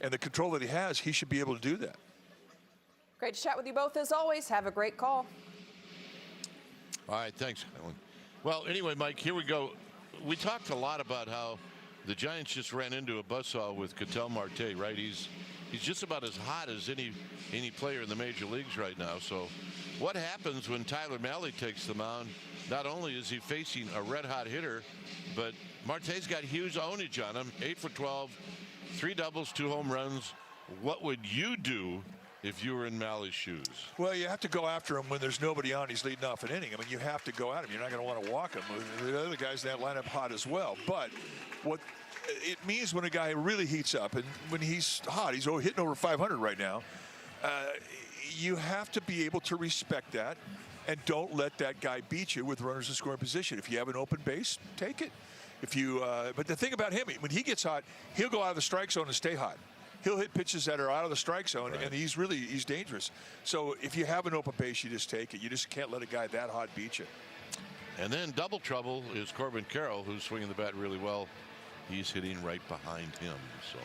and the control that he has, he should be able to do that. Great to chat with you both as always. Have a great call. All right, thanks, Ellen. Well, anyway, Mike, here we go. We talked a lot about how the Giants just ran into a buzzsaw with Ketel Marte, right? He's just about as hot as any player in the major leagues right now. So what happens when Tyler Mahle takes the mound? Not only is he facing a red-hot hitter, but Marte's got huge ownage on him. 8 for 12, 3 doubles, 2 home runs. What would you do if you were in Mahle's shoes? Well, you have to go after him when there's nobody on. He's leading off an inning. I mean, you have to go at him. You're not going to want to walk him. The other guys in that lineup hot as well. But what it means when a guy really heats up, and when he's hot, he's hitting over 500 right now, you have to be able to respect that and don't let that guy beat you with runners in scoring position. If you have an open base, take it. But the thing about him, when he gets hot, he'll go out of the strike zone and stay hot. He'll hit pitches that are out of the strike zone, right, and he's dangerous. So if you have an open base, you just take it. You just can't let a guy that hot beat you. And then double trouble is Corbin Carroll, who's swinging the bat really well. He's hitting right behind him. So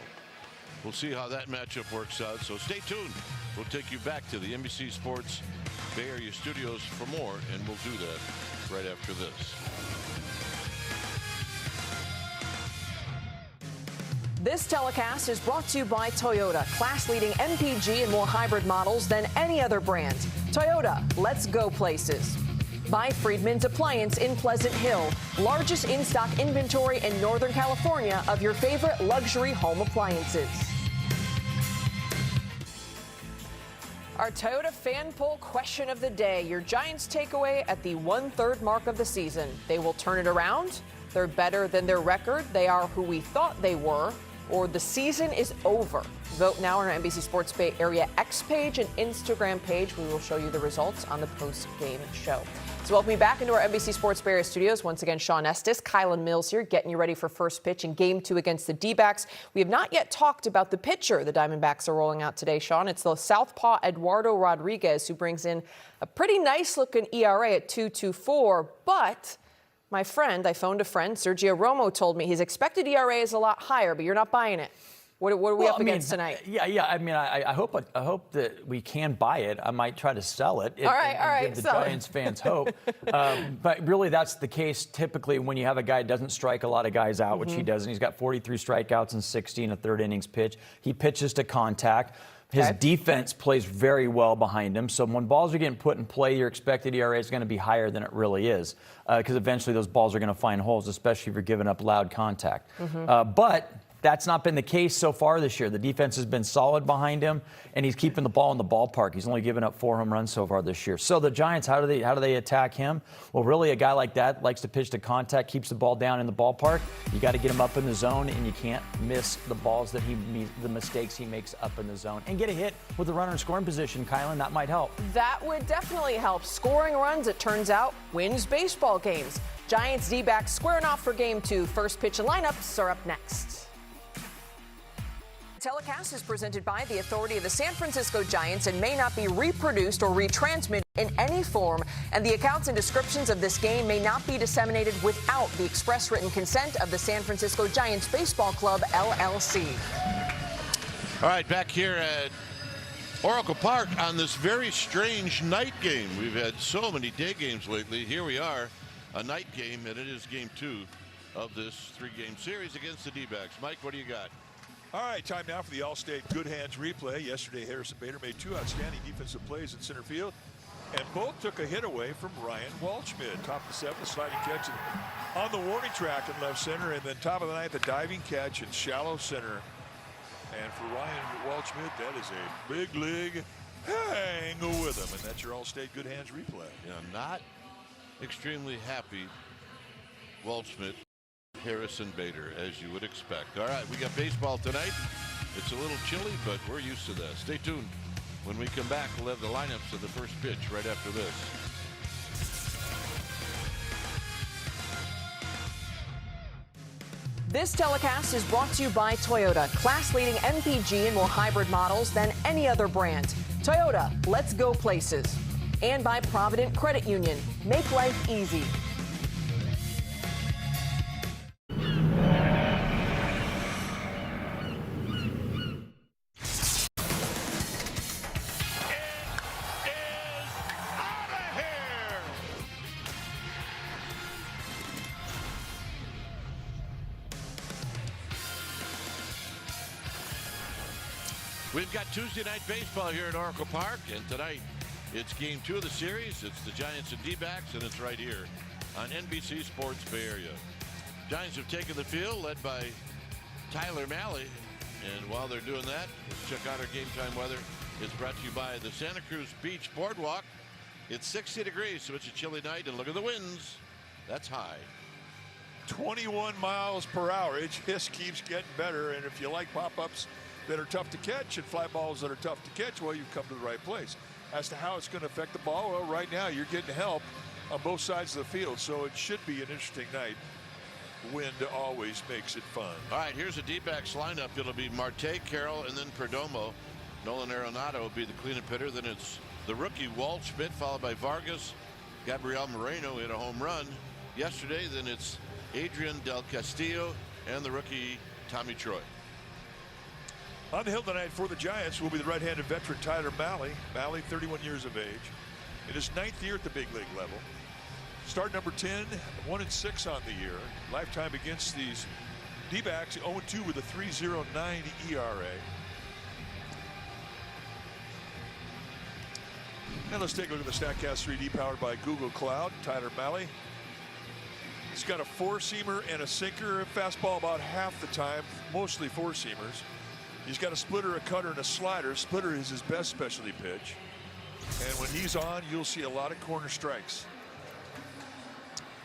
we'll see how that matchup works out. So stay tuned. We'll take you back to the NBC Sports Bay Area studios for more, and we'll do that right after this. This telecast is brought to you by Toyota, class-leading MPG and more hybrid models than any other brand. Toyota, let's go places. By Friedman's Appliance in Pleasant Hill, largest in-stock inventory in Northern California of your favorite luxury home appliances. Our Toyota fan poll question of the day. Your Giants takeaway at the 1/3 mark of the season. They will turn it around. They're better than their record. They are who we thought they were. Or the season is over. Vote now on our NBC Sports Bay Area X page and Instagram page. We will show you the results on the post-game show. So welcome me back into our NBC Sports Bay Area studios. Once again, Sean Estes, Kylan Mills here, getting you ready for first pitch in Game 2 against the D-backs. We have not yet talked about the pitcher the Diamondbacks are rolling out today, Sean. It's the southpaw Eduardo Rodriguez, who brings in a pretty nice-looking ERA at 2.24, but my friend, I phoned a friend, Sergio Romo, told me his expected ERA is a lot higher, but you're not buying it. What are we up against tonight? Yeah. I mean, I hope that we can buy it. I might try to sell it. All right. Give the Giants fans hope. But really, that's the case typically when you have a guy who doesn't strike a lot of guys out, which he doesn't. He's got 43 strikeouts and 60 in a third innings pitch. He pitches to contact. His defense plays very well behind him. So when balls are getting put in play, your expected ERA is going to be higher than it really is, because eventually those balls are going to find holes, especially if you're giving up loud contact. But that's not been the case so far this year. The defense has been solid behind him, and he's keeping the ball in the ballpark. He's only given up 4 home runs so far this year. So the Giants, how do they attack him? Well, really, a guy like that likes to pitch to contact, keeps the ball down in the ballpark. You got to get him up in the zone, and you can't miss the balls that the mistakes he makes up in the zone. And get a hit with the runner in scoring position, Kylan. That might help. That would definitely help. Scoring runs, it turns out, wins baseball games. Giants D-backs squaring off for Game 2. First pitch and lineups are up next. Telecast is presented by the authority of the San Francisco Giants and may not be reproduced or retransmitted in any form, and the accounts and descriptions of this game may not be disseminated without the express written consent of the San Francisco Giants Baseball Club, LLC. All right, back here at Oracle Park on this very strange night game. We've had so many day games lately. Here we are, a night game, and it is Game 2 of this 3-game series against the D-backs. Mike, what do you got? All right, time now for the All-State Good Hands replay. Yesterday, Harrison Bader made 2 outstanding defensive plays in center field, and both took a hit away from Ryan Waldschmidt. Top of the 7th, sliding catch on the warning track in left center, and then top of the 9th, a diving catch in shallow center. And for Ryan Waldschmidt, that is a big league hang with him, and that's your All-State Good Hands replay. Yeah, not extremely happy, Waldschmidt. Harrison Bader, as you would expect. All right, we got baseball tonight. It's a little chilly, but we're used to that. Stay tuned. When we come back, we'll have the lineups of the first pitch right after this. This telecast is brought to you by Toyota, class-leading MPG and more hybrid models than any other brand. Toyota, let's go places. And by Provident Credit Union, make life easy. We've got Tuesday night baseball here at Oracle Park, and tonight it's game 2 of the series. It's the Giants and D-backs, and it's right here on NBC Sports Bay Area. Giants have taken the field, led by Tyler Mahle, and while they're doing that, let's check out our game time weather. It's brought to you by the Santa Cruz Beach Boardwalk. It's 60 degrees, so it's a chilly night, and look at the winds. That's high. 21 miles per hour. It just keeps getting better, and if you like pop-ups that are tough to catch and fly balls that are tough to catch, well, you've come to the right place. As to how it's going to affect the ball, well, right now you're getting help on both sides of the field, so it should be an interesting night. Wind always makes it fun. All right, here's a D-backs lineup. It'll be Marte, Carroll, and then Perdomo. Nolan Arenado will be the cleanup hitter. Then it's the rookie Walt Schmidt, followed by Vargas. Gabriel Moreno hit a home run yesterday. Then it's Adrian Del Castillo and the rookie Tommy Troy. On the hill tonight for the Giants will be the right-handed veteran Tyler Mahle. Mahle, 31 years of age, in his 9th year at the big league level. Start number 10, 1-6 on the year. Lifetime against these D-backs, 0-2 with a 3.09 ERA. Now let's take a look at the StatCast 3D powered by Google Cloud. Tyler Mahle. He's got a four-seamer and a sinker, fastball about half the time, mostly four-seamers. He's got a splitter, a cutter, and a slider. Splitter is his best specialty pitch. And when he's on, you'll see a lot of corner strikes.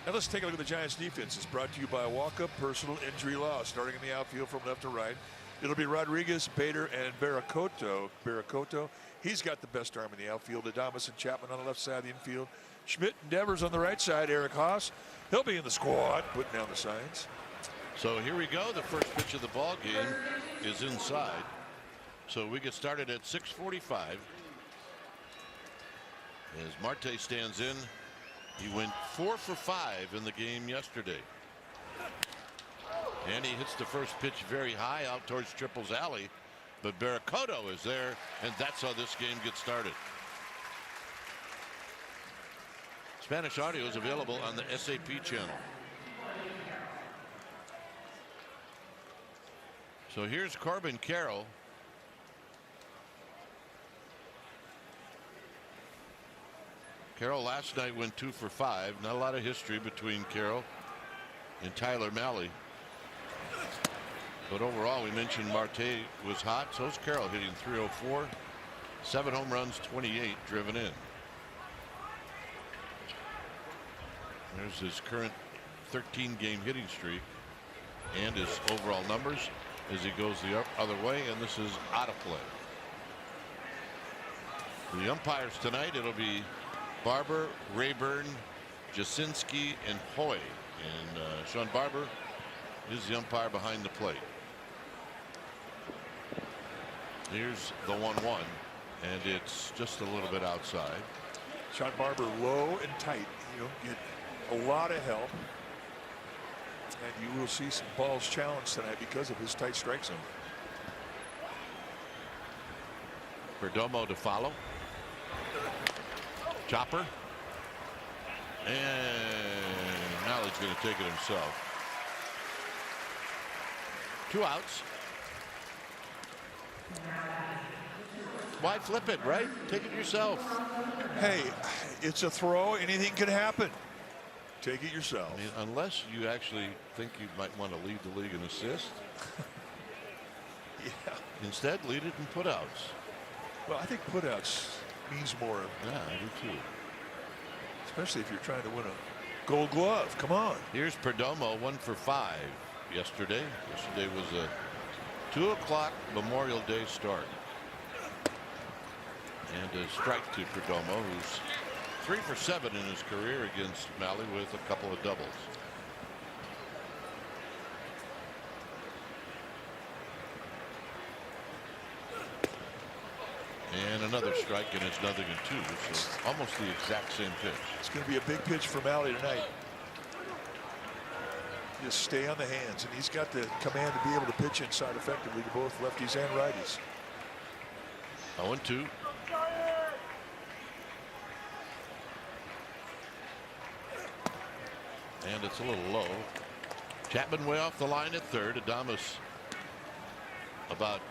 Now let's take a look at the Giants defense. It's brought to you by Walkup Personal Injury Law. Starting in the outfield from left to right, it'll be Rodriguez, Bader, and Barracoto. He's got the best arm in the outfield. Adames and Chapman on the left side of the infield. Schmidt and Devers on the right side. Eric Haas, he'll be in the squad, putting down the signs. So here we go. The first pitch of the ball game is inside. So we get started at 6:45. As Marte stands in, he went 4 for 5 in the game yesterday. And he hits the first pitch very high out towards Triple's alley. But Barracoto is there, and that's how this game gets started. Spanish audio is available on the SAP channel. So here's Corbin Carroll. Carroll last night went 2 for 5. Not a lot of history between Carroll and Tyler Mahle. But overall, we mentioned Marte was hot. So is Carroll, hitting .304. 7 home runs, 28 driven in. There's his current 13-game hitting streak and his overall numbers as he goes the other way, and this is out of play. The umpires tonight, it'll be Barber, Rayburn, Jasinski, and Hoy. And Sean Barber is the umpire behind the plate. Here's the 1-1, and it's just a little bit outside. Sean Barber low and tight. He'll get a lot of help. And you will see some balls challenged tonight because of his tight strike zone. Perdomo to follow. Chopper. And Malle's going to take it himself. 2 outs. Why flip it, right? Take it yourself. Hey, it's a throw. Anything can happen. Take it yourself. I mean, unless you actually think you might want to lead the league in assists. Yeah. Instead, lead it in putouts. Well, I think putouts means more. Yeah, I do too. Especially if you're trying to win a Gold Glove. Come on. Here's Perdomo, 1 for 5 yesterday. Yesterday was a 2 o'clock Memorial Day start. And a strike to Perdomo, who's 3 for 7 in his career against Mahle with a couple of doubles. And another strike, and it's 0-2. So almost the exact same pitch. It's going to be a big pitch for Mahle tonight. Just stay on the hands, and he's got the command to be able to pitch inside effectively to both lefties and righties. 0-2. And it's a little low. Chapman way off the line at third. Adames about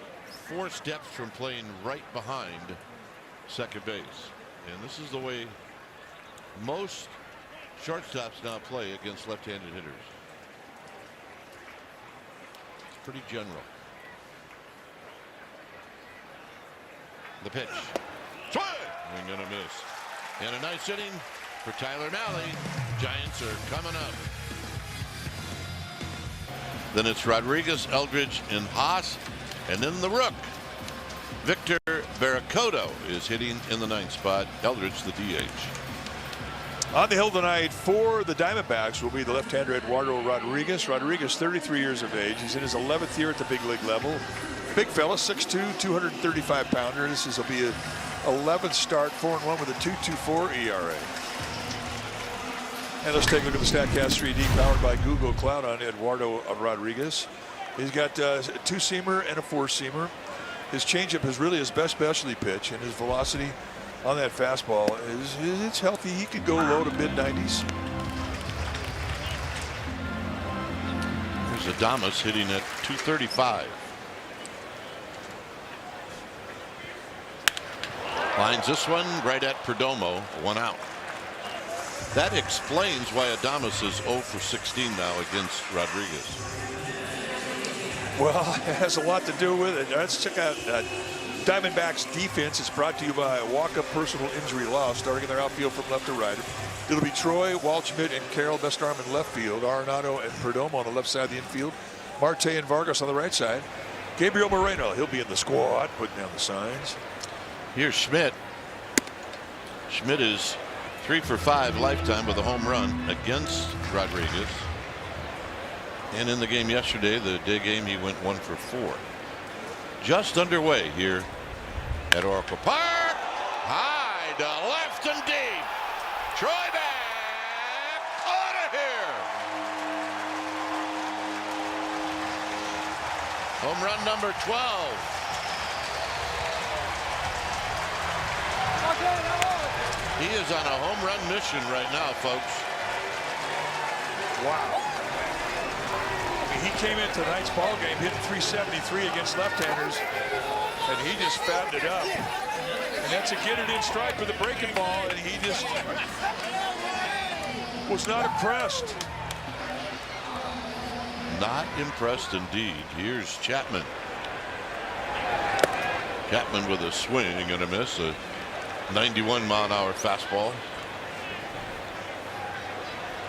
4 steps from playing right behind second base. And this is the way most shortstops now play against left-handed hitters. It's pretty general. The pitch. Swing! And gonna miss. And a nice inning for Tyler Mahle. Giants are coming up. Then it's Rodriguez, Eldridge, and Haas. And then the rook, Victor Barracoto, is hitting in the 9th spot. Eldridge, the DH. On the hill tonight for the Diamondbacks will be the left-hander Eduardo Rodriguez. Rodriguez, 33 years of age. He's in his 11th year at the big league level. Big fella, 6'2", 235-pounder. This will be a 11th start, 4-1 with a 2.24 ERA. And let's take a look at the StatCast 3D powered by Google Cloud on Eduardo Rodriguez. He's got a 2-seamer and a 4-seamer. His changeup is really his best specialty pitch, and his velocity on that fastball it's healthy. He could go low to mid-90s. Here's Adames hitting at 235. Lines this one right at Perdomo, 1 out. That explains why Adames is 0 for 16 now against Rodriguez. Well, it has a lot to do with it. Let's check out Diamondbacks defense. It's brought to you by Walk-Up Personal Injury Law, starting in their outfield from left to right. It'll be Troy, Waldschmidt, and Carroll, best arm in left field. Arenado and Perdomo on the left side of the infield. Marte and Vargas on the right side. Gabriel Moreno, he'll be in the squad, putting down the signs. Here's Schmidt. Schmidt is 3 for 5 lifetime with a home run against Rodriguez. And in the game yesterday, the day game, he went 1 for 4. Just underway here at Oracle Park. High to left and deep. Troy back. Out of here. Home run number 12. He is on a home run mission right now, folks. Wow. I mean, he came into tonight's ball game hitting 373 against left-handers, and he just fattened it up. And that's a get it in strike with a breaking ball, and he just was not impressed. Not impressed indeed. Here's Chapman. Chapman with a swing and a miss. A 91-mile-an-hour fastball.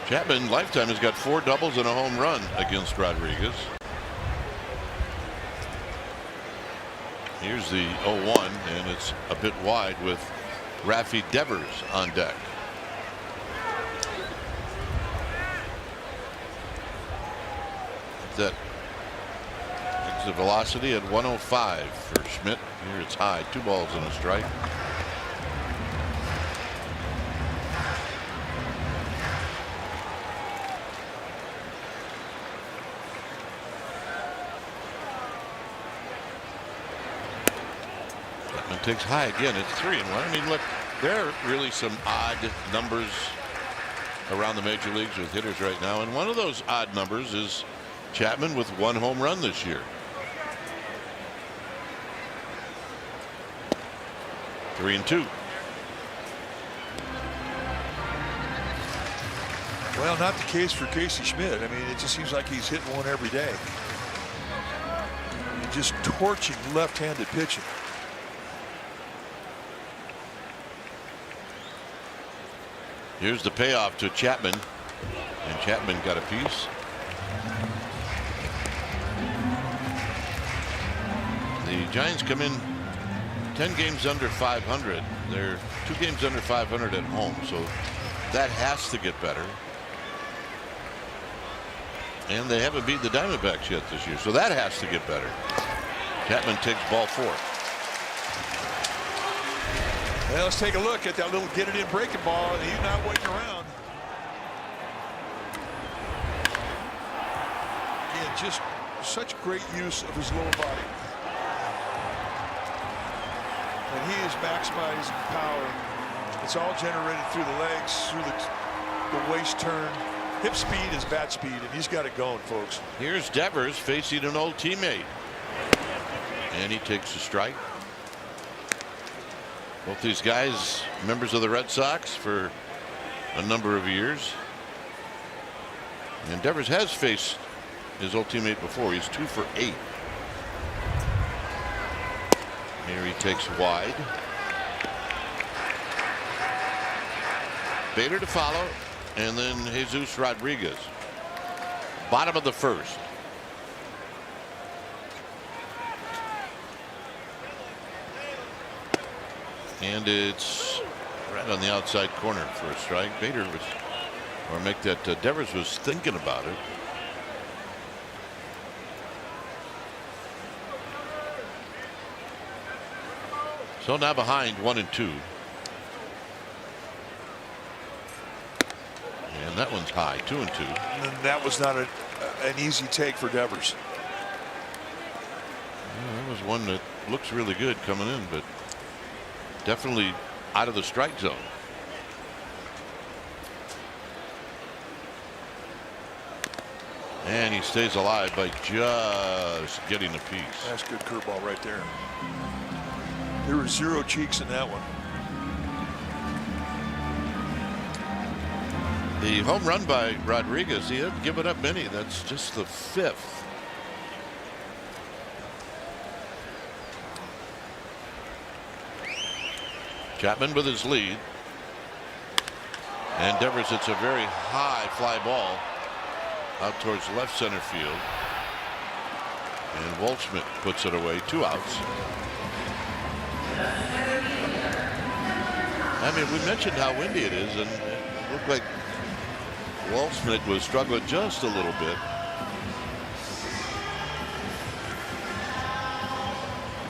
Chapman lifetime has got 4 doubles and a home run against Rodriguez. Here's the 0-1, and it's a bit wide with Rafi Devers on deck. That exit velocity at 105 for Schmidt. Here it's high, 2 balls and a strike. Takes high again. It's 3-1. I mean, look, there are really some odd numbers around the major leagues with hitters right now, and one of those odd numbers is Chapman with 1 home run this year. 3-2. Well, not the case for Casey Schmidt. I mean, it just seems like he's hitting one every day. Just torching left-handed pitching. Here's the payoff to Chapman, and Chapman got a piece. The Giants come in 10 games under 500. They're 2 games under 500 at home, so that has to get better. And they haven't beat the Diamondbacks yet this year, so that has to get better. Chapman takes ball 4. Well, let's take a look at that little get it in breaking ball, and he's not waiting around. Again, just such great use of his lower body. And he is maximizing power. It's all generated through the legs, through the waist turn. Hip speed is bat speed, and he's got it going, folks. Here's Devers facing an old teammate. And he takes a strike. Both these guys, members of the Red Sox for a number of years. And Devers has faced his old teammate before. He's 2 for 8. Here he takes wide. Bader to follow, and then Jesus Rodriguez. Bottom of the first. And it's right on the outside corner for a strike. Bader was, or make that Devers was thinking about it. So now behind 1-2. And that one's high, 2-2. And that was not an easy take for Devers. Well, that was one that looks really good coming in, but definitely out of the strike zone. And he stays alive by just getting a piece. That's good curveball right there. There were 0 cheeks in that one. The home run by Rodriguez, he hasn't given up many. That's just the 5th. Chapman with his lead. And Devers hits a very high fly ball out towards left center field. And Waldschmidt puts it away. 2 outs. I mean, we mentioned how windy it is, and it looked like Waldschmidt was struggling just a little bit.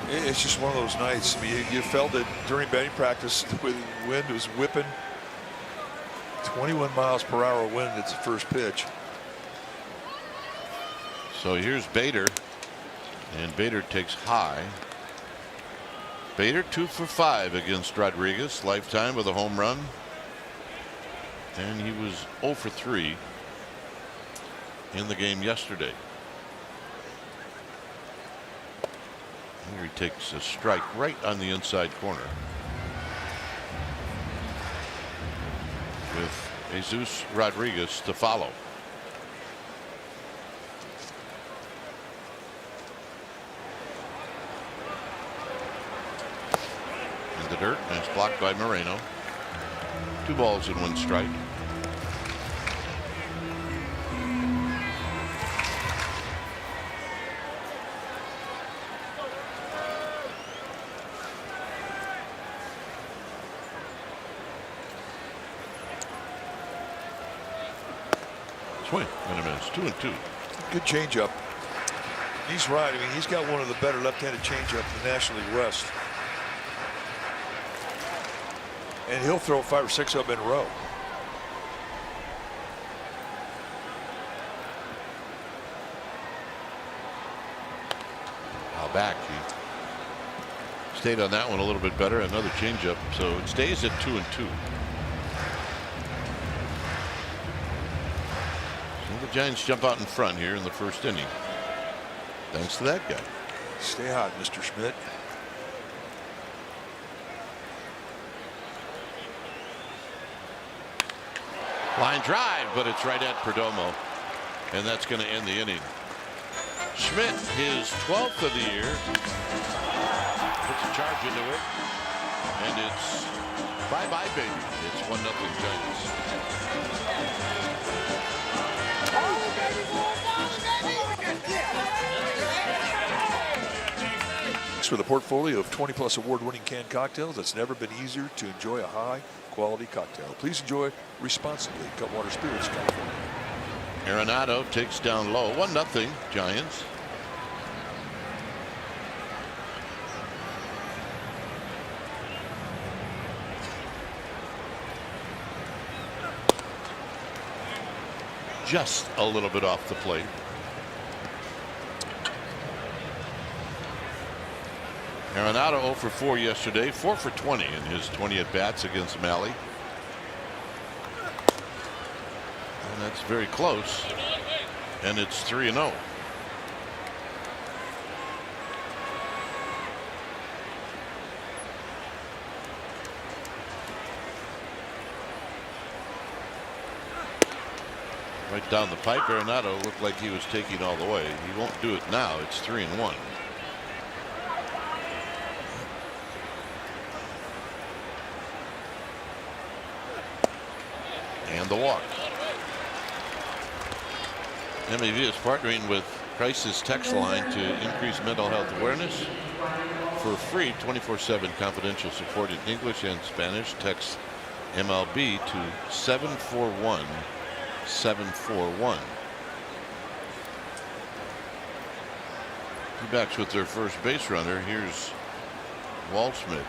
It's just one of those nights. I mean, you felt it during batting practice. The wind was whipping. 21 miles per hour wind at the first pitch. So here's Bader, and Bader takes high. Bader 2 for 5 against Rodriguez, lifetime with a home run. And he was 0 for 3 in the game yesterday. Here he takes a strike right on the inside corner. With Jesus Rodriguez to follow. In the dirt, and it's blocked by Moreno. 2 balls and 1 strike. Swing and a miss. 2-2. Good changeup. He's right. I mean, he's got one of the better left-handed changeup in the National League West. And he'll throw 5 or 6 up in a row. Now back. He stayed on that one a little bit better. Another changeup. So it stays at 2-2. The Giants jump out in front here in the first inning. Thanks to that guy. Stay hot, Mr. Schmidt. Line drive, but it's right at Perdomo. And that's going to end the inning. Schmidt, his 12th of the year. Puts a charge into it. And it's bye-bye, baby. It's 1-0 Giants. With a portfolio of 20+ award-winning canned cocktails, it's never been easier to enjoy a high-quality cocktail. Please enjoy responsibly. Cutwater Spirits, California. Arenado takes down low. 1-0 Giants. Just a little bit off the plate. Arenado 0 for 4 yesterday, 4 for 20 in his 20 at-bats against Malley. And that's very close. And it's 3-0. Right down the pipe. Arenado looked like he was taking all the way. He won't do it now. It's 3-1. And the walk. MLB is partnering with Crisis Text Line to increase mental health awareness. For free 24/7 confidential support in English and Spanish, text MLB to 741-741. D-backs with their first base runner. Here's Waldschmidt.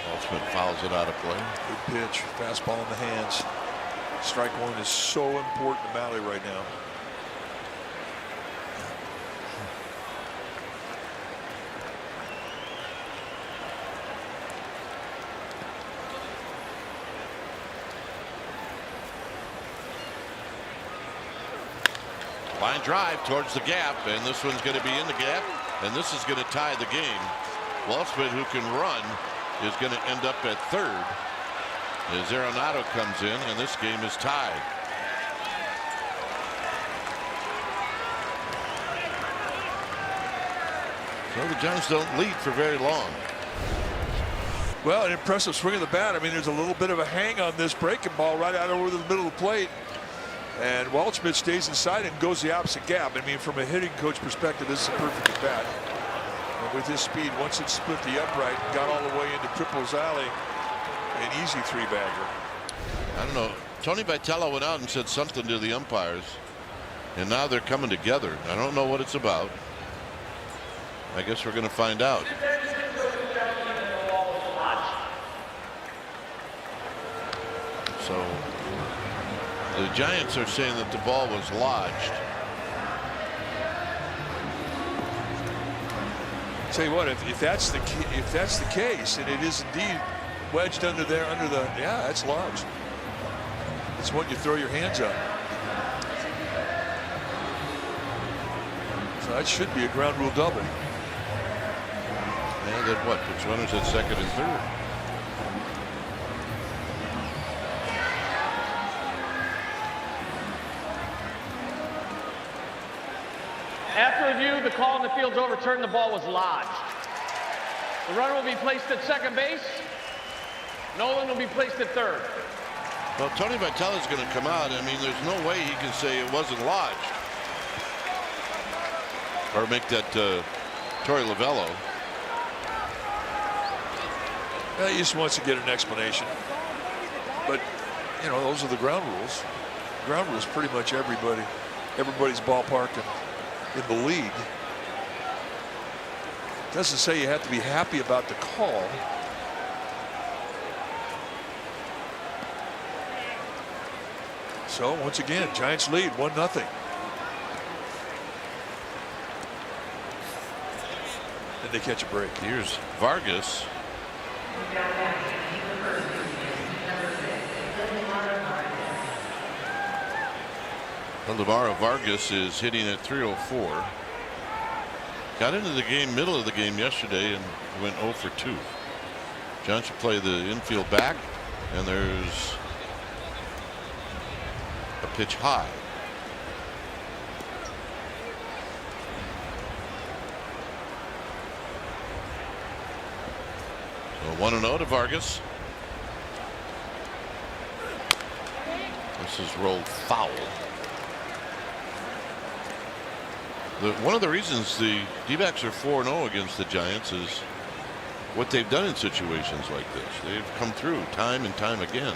Waldschmidt fouls it out of play. Good pitch. Fastball in the hands. Strike one is so important to Mahle right now. Line drive towards the gap, and this one's going to be in the gap, and this is going to tie the game. Waldschmidt, who can run, is going to end up at third as Arenado comes in, and this game is tied. So the Giants don't lead for very long. Well, an impressive swing of the bat. I mean, there's a little bit of a hang on this breaking ball right out over the middle of the plate. And Waldschmidt stays inside and goes the opposite gap. I mean, from a hitting coach perspective, this is a perfect at bat. And with his speed, once it split the upright, got all the way into Triple's alley, an easy three-bagger. I don't know. Tony Vitello went out and said something to the umpires, and now they're coming together. I don't know what it's about. I guess we're going to find out. So the Giants are saying that the ball was lodged. Tell you what, if that's the case, and it is indeed wedged under there, yeah, that's lodged. It's what you throw your hands up. So that should be a ground rule double. And then what? Puts runners at second and third. After review, the call in the field's overturned. The ball was lodged. The runner will be placed at second base. Nolan will be placed at third. Well, Tony Vitello is going to come out. I mean, there's no way he can say it wasn't lodged. Or make that Torey Lovullo. Well, he just wants to get an explanation. But, you know, those are the ground rules. Ground rules pretty much everybody's ballpark in the league. Doesn't say you have to be happy about the call. So once again, Giants lead 1-0. Then they catch a break. Here's Vargas. Valdemar Vargas is hitting at 304. Got into the game, middle of the game yesterday, and went 0 for 2. Giants will play the infield back, and there's a pitch high. So 1-0 to Vargas. This is rolled foul. One of the reasons the D-backs are 4-0 against the Giants is what they've done in situations like this. They've come through time and time again.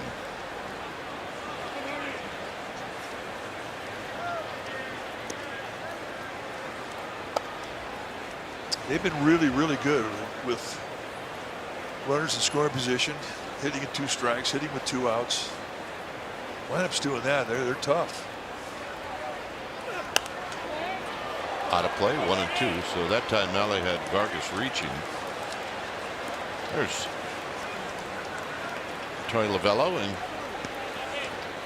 They've been really, really good with runners in scoring position, hitting at 2 strikes, hitting with 2 outs. Lineup's doing that. They're tough. Out of play, 1-2. So that time Mahle had Vargas reaching. There's Torey Lovullo, and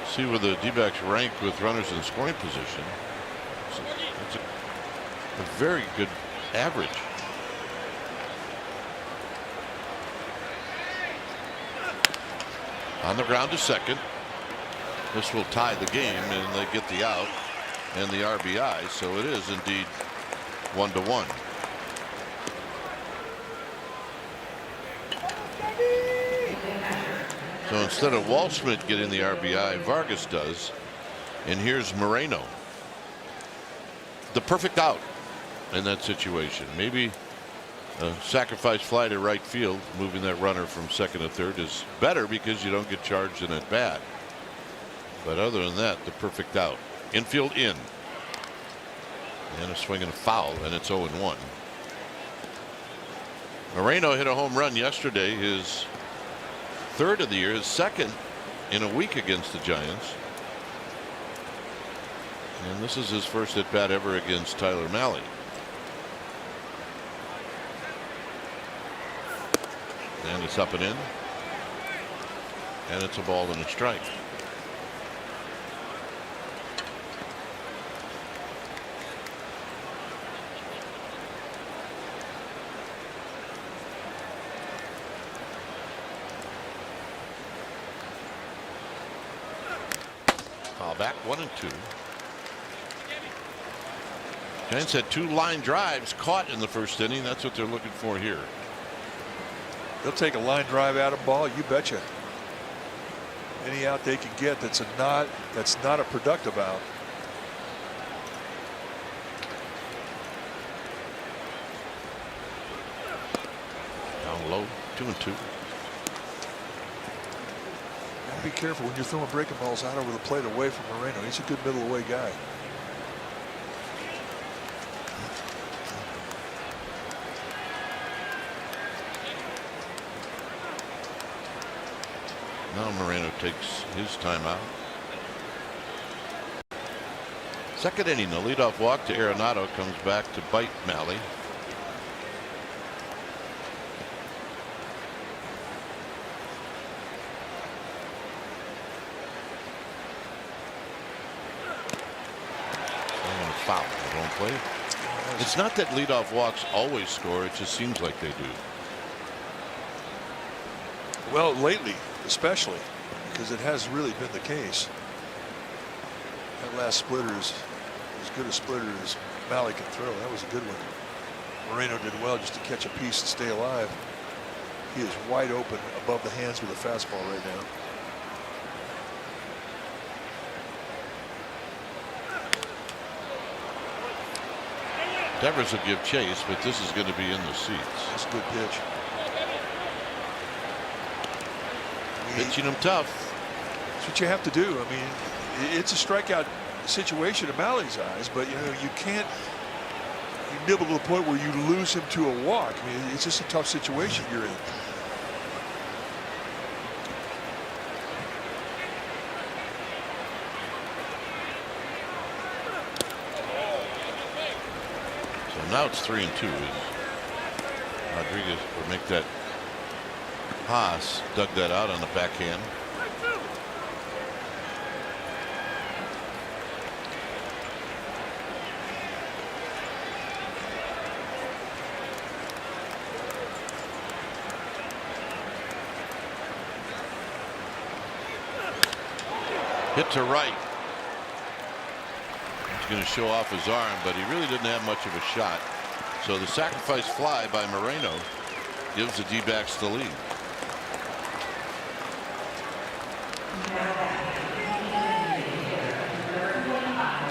see where the D-backs rank with runners in scoring position. It's a very good average. On the ground to second. This will tie the game, and they get the out and the RBI. So it is indeed 1-1. So instead of Waldschmidt getting the RBI, Vargas does. And here's Moreno. The perfect out in that situation. Maybe a sacrifice fly to right field, moving that runner from second to third, is better because you don't get charged in at bat. But other than that, the perfect out. Infield in. And a swing and a foul, and it's 0-1. Moreno hit a home run yesterday, his third of the year, his second in a week against the Giants. And this is his first at bat ever against Tyler Mahle. And it's up and in. And it's a ball and a strike. Foul back, 1-2. Giants had 2 line drives caught in the first inning. That's what they're looking for here. They'll take a line drive out of ball, you betcha. Any out they can get that's not a productive out. Down low, 2-2. Be careful when you're throwing breaking balls out over the plate away from Moreno. He's a good middle away guy. Now Moreno takes his time out. Second inning, the leadoff walk to Arenado comes back to bite Mahle. Foul. Don't play. It's not that leadoff walks always score. It just seems like they do. Well, lately, especially, because it has really been the case. That last splitter is as good a splitter as Mahle can throw. That was a good one. Moreno did well just to catch a piece and stay alive. He is wide open above the hands with a fastball right now. Devers will give chase, but this is going to be in the seats. That's a good pitch. Pitching him tough. That's what you have to do. I mean, it's a strikeout situation in Mahle's eyes, but you know you can't nibble to the point where you lose him to a walk. I mean, it's just a tough situation you're in. Now it's 3-2. Rodriguez will make that. Haas dug that out on the backhand. Hit to right. Going to show off his arm, but he really didn't have much of a shot. So the sacrifice fly by Moreno gives the D-backs the lead.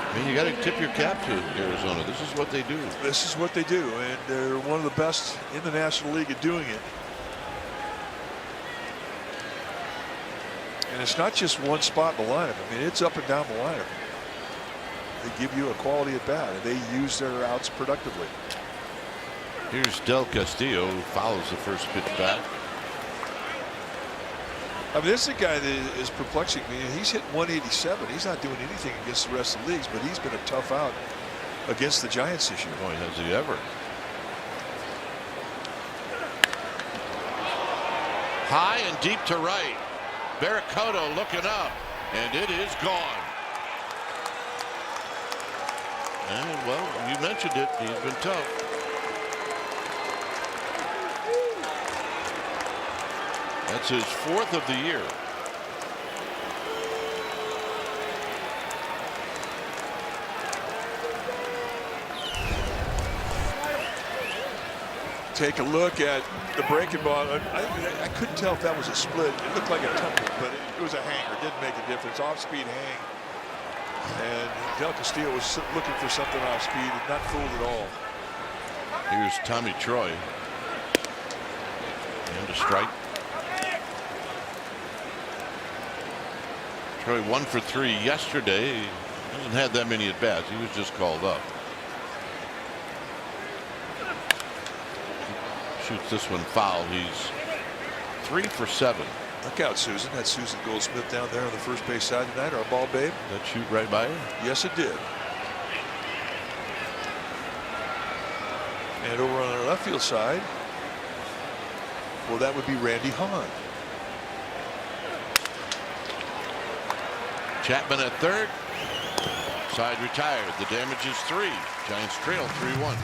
I mean, you got to tip your cap to Arizona. This is what they do. This is what they do, and they're one of the best in the National League at doing it. And it's not just one spot in the lineup. I mean, it's up and down the lineup. They give you a quality at bat, and they use their outs productively. Here's Del Castillo, who follows the first pitch back. I mean, this is a guy that is perplexing me. He's hit 187. He's not doing anything against the rest of the leagues, but he's been a tough out against the Giants this year. Boy, has he ever. High and deep to right. Barracuda looking up, and it is gone. And, well, you mentioned it. He's been tough. That's his 4th of the year. Take a look at the breaking ball. I couldn't tell if that was a split. It looked like a tumble, but it was a hanger. It didn't make a difference. Off-speed hang. And Del Castillo was looking for something off-speed and not fooled at all. Here's Tommy Troy. And a strike. Troy 1 for 3 yesterday. He hasn't had that many at-bats. He was just called up. Shoots this one foul. He's 3 for 7. Look out, Susan. That's Susan Goldsmith down there on the first base side tonight, our ball babe. That shoot right by her? Yes, it did. And over on our left field side, well, that would be Randy Hahn. Chapman at third. Side retired. The damage is 3. Giants trail 3-1.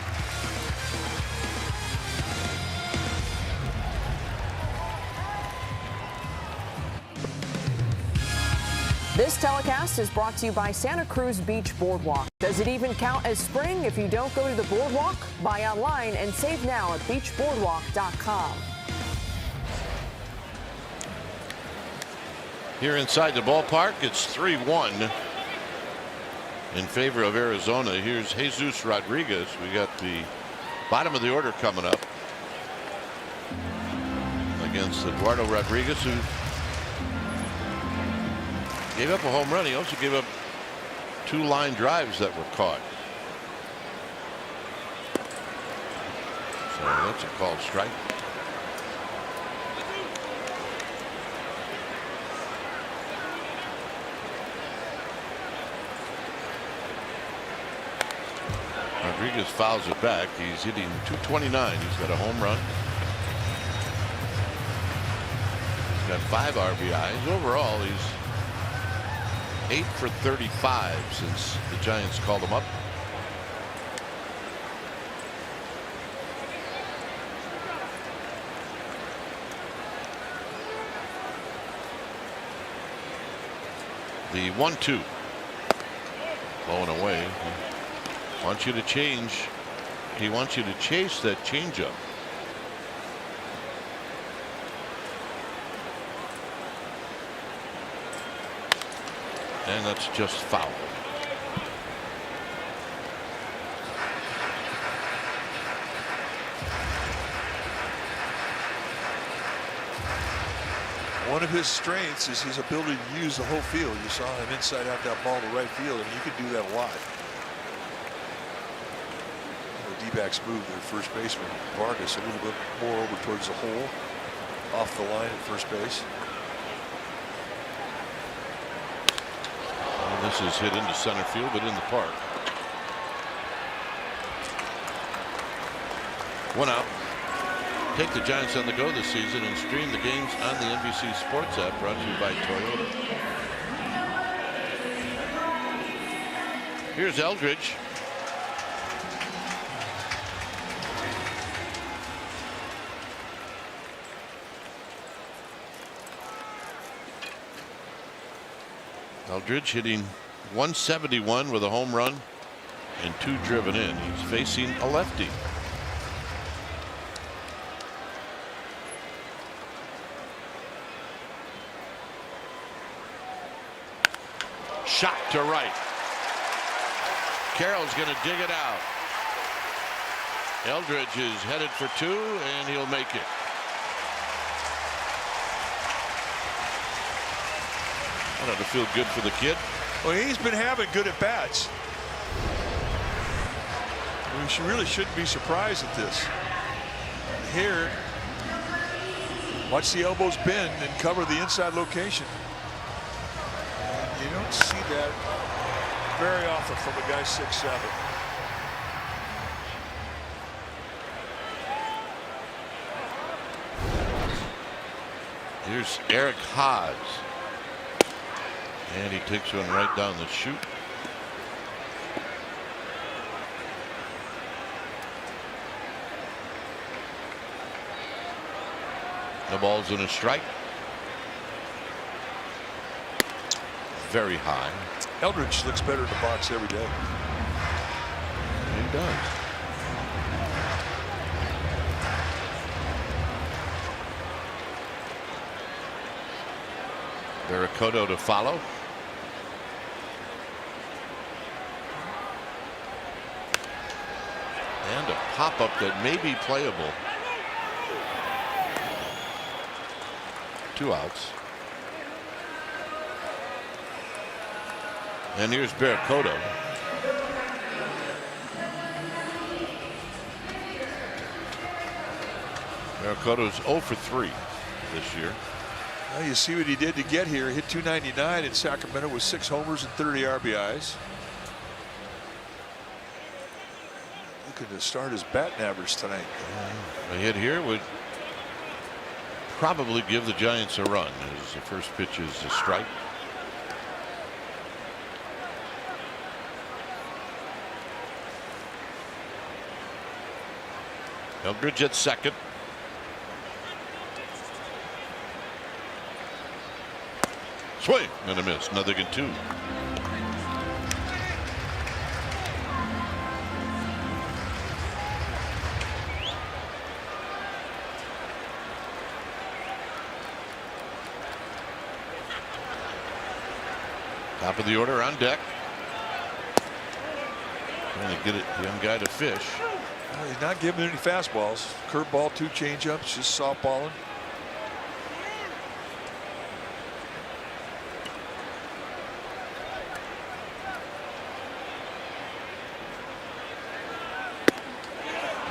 This telecast is brought to you by Santa Cruz Beach Boardwalk. Does it even count as spring if you don't go to the boardwalk? Buy online and save now at beachboardwalk.com. Here inside the ballpark, it's 3-1 in favor of Arizona. Here's Jesus Rodriguez. We got the bottom of the order coming up against Eduardo Rodriguez, who gave up a home run. He also gave up 2 line drives that were caught. So that's a called strike. Rodriguez fouls it back. He's hitting .229. He's got a home run. He's got 5 RBIs. Overall, he's 8 for 35 since the Giants called him up. The 1-2 blowing away. He wants you to change. He wants you to chase that changeup. And that's just foul. One of his strengths is his ability to use the whole field. You saw him inside out that ball to right field, and you can do that a lot. The D-backs moved their first baseman Vargas a little bit more over towards the hole, off the line at first base. And this is hit into center field, but in the park. 1 out. Take the Giants on the go this season and stream the games on the NBC Sports app, brought to you by Toyota. Here's Eldridge. Eldridge hitting .171 with a home run and 2 driven in. He's facing a lefty. Shot to right. Carroll's going to dig it out. Eldridge is headed for 2, and he'll make it. That ought to feel good for the kid. Well, he's been having good at bats. We really shouldn't be surprised at this. Here, watch the elbows bend and cover the inside location. You don't see that very often from a guy 6'7". Here's Eric Haas. And he takes one right down the chute. The ball's in a strike. Very high. Eldridge looks better in the box every day. He does. Barracoto to follow. And a pop-up that may be playable. 2 outs. And here's Barracoto. Barracoto's 0 for 3 this year. Well, you see what he did to get here. Hit 299 in Sacramento with 6 homers and 30 RBIs. Looking to start his batting average tonight. A hit here would probably give the Giants a run, as the first pitch is a strike. Eldridge at second. Swing and a miss. 0-2. Top of the order on deck. Trying to get it, the young guy to fish. Well, he's not giving any fastballs. Curveball, 2 changeups, just softballing.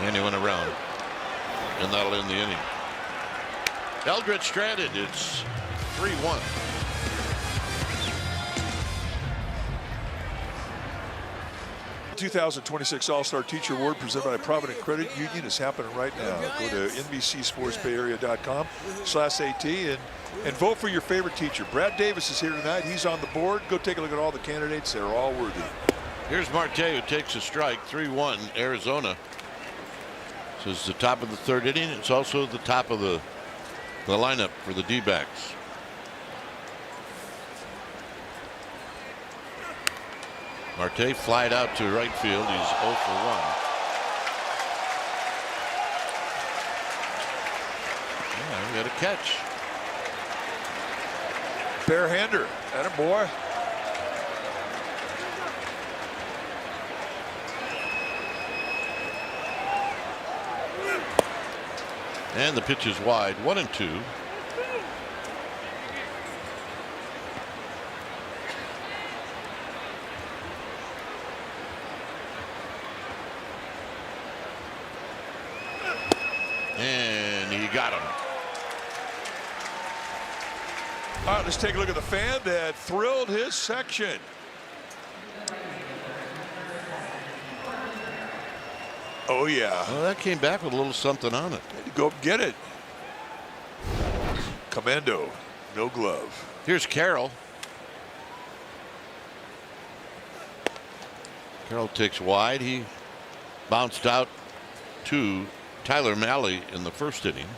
And he went around, and that'll end the inning. Eldridge stranded. It's 3-1. The 2026 All-Star Teacher Award presented by Provident Credit Union is happening right now. Go to NBCSportsBayArea.com/AT and vote for your favorite teacher. Brad Davis is here tonight. He's on the board. Go take a look at all the candidates. They're all worthy. Here's Marte, who takes a strike. 3-1 Arizona. This is the top of the 3rd inning. It's also the top of the lineup for the D-backs. Marte flied out to right field. He's 0 for 1. Yeah, we got a catch. Barehander. Attaboy. And the pitch is wide. 1-2. And he got him. All right, let's take a look at the fan that thrilled his section. Oh, yeah. Well, that came back with a little something on it. Go up and get it. Commando, no glove. Here's Carroll. Carroll takes wide. He bounced out to Tyler Mahle in the 1st inning.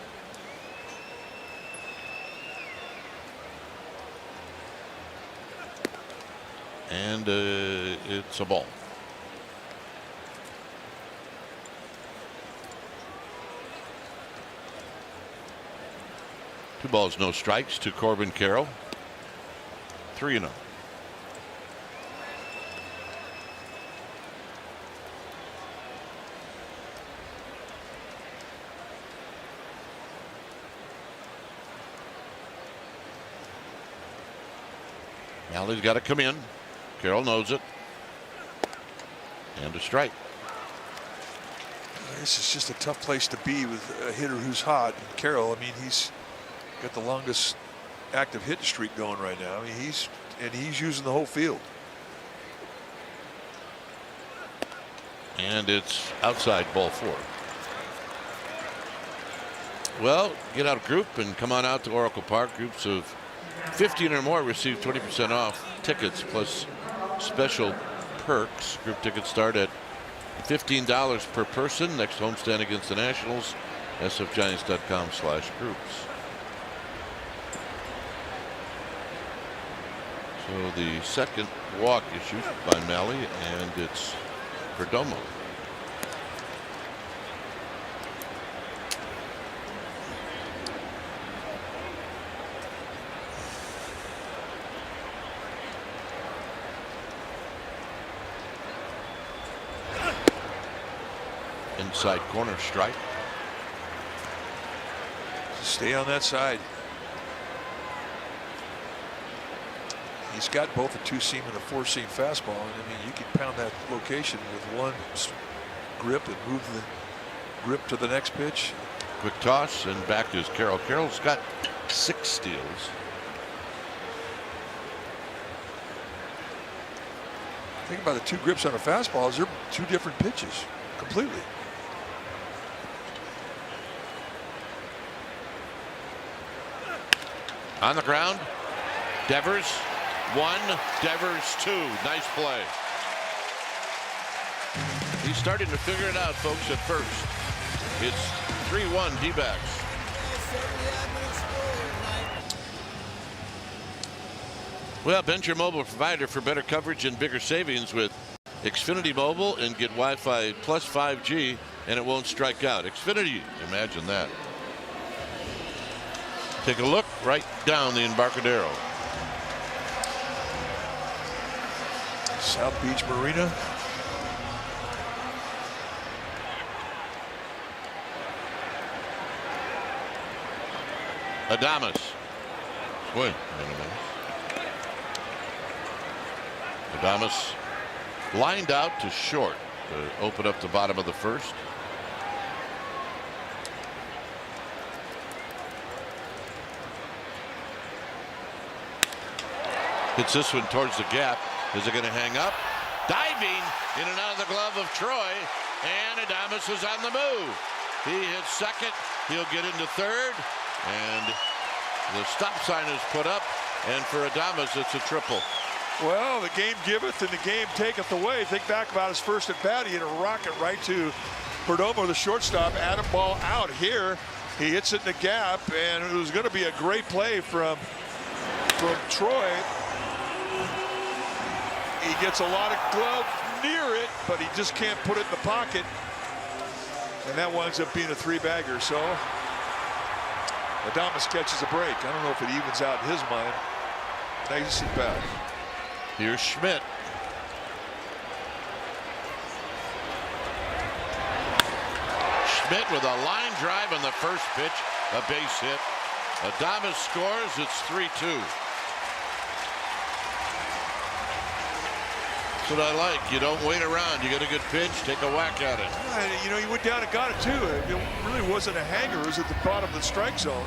And it's a ball. Two balls, no strikes to Corbin Carroll. 3-0. Mahle's got to come in. Carroll knows it. And a strike. This is just a tough place to be with a hitter who's hot. And Carroll, I mean, he's got the longest active hit streak going right now. I mean, he's using the whole field. And it's outside, ball 4. Well, get out of group and come on out to Oracle Park. Groups of 15 or more receive 20% off tickets plus special perks. Group tickets start at $15 per person. Next homestand against the Nationals. sfgiants.com/groups. So the second walk issued by Mahle, and it's Perdomo. Inside corner strike. Stay on that side. He's got both a 2-seam and a 4-seam fastball. I mean, you can pound that location with one grip and move the grip to the next pitch. Quick toss, and back is Carroll. Carroll's got 6 steals. Think about the 2 grips on a fastball. They're 2 different pitches completely. On the ground, Devers 1, Devers 2. Nice play. He's starting to figure it out, folks, at first. It's 3-1 D-backs. Well, bench your mobile provider for better coverage and bigger savings with Xfinity Mobile, and get Wi-Fi plus 5G and it won't strike out. Xfinity, imagine that. Take a look right down the Embarcadero. South Beach Marina. Adames. Wait. Adames lined out to short to open up the bottom of the first. Hits this one towards the gap. Is it going to hang up? Diving in and out of the glove of Troy, and Adames is on the move. He hits second. He'll get into third, and the stop sign is put up, and for Adames it's a triple. Well, the game giveth and the game taketh away. Think back about his first at bat. He hit a rocket right to Perdomo, the shortstop. Adam ball out here. He hits it in the gap, and it was going to be a great play from Troy. He gets a lot of glove near it, but he just can't put it in the pocket. And that winds up being a 3-bagger. So Adames catches a break. I don't know if it evens out in his mind. Nice at bat. Here's Schmidt. Schmidt with a line drive on the first pitch, a base hit. Adames scores. It's 3-2. That's what I like. You don't wait around. You get a good pitch, take a whack at it. You know, he went down and got it too. It really wasn't a hanger. It was at the bottom of the strike zone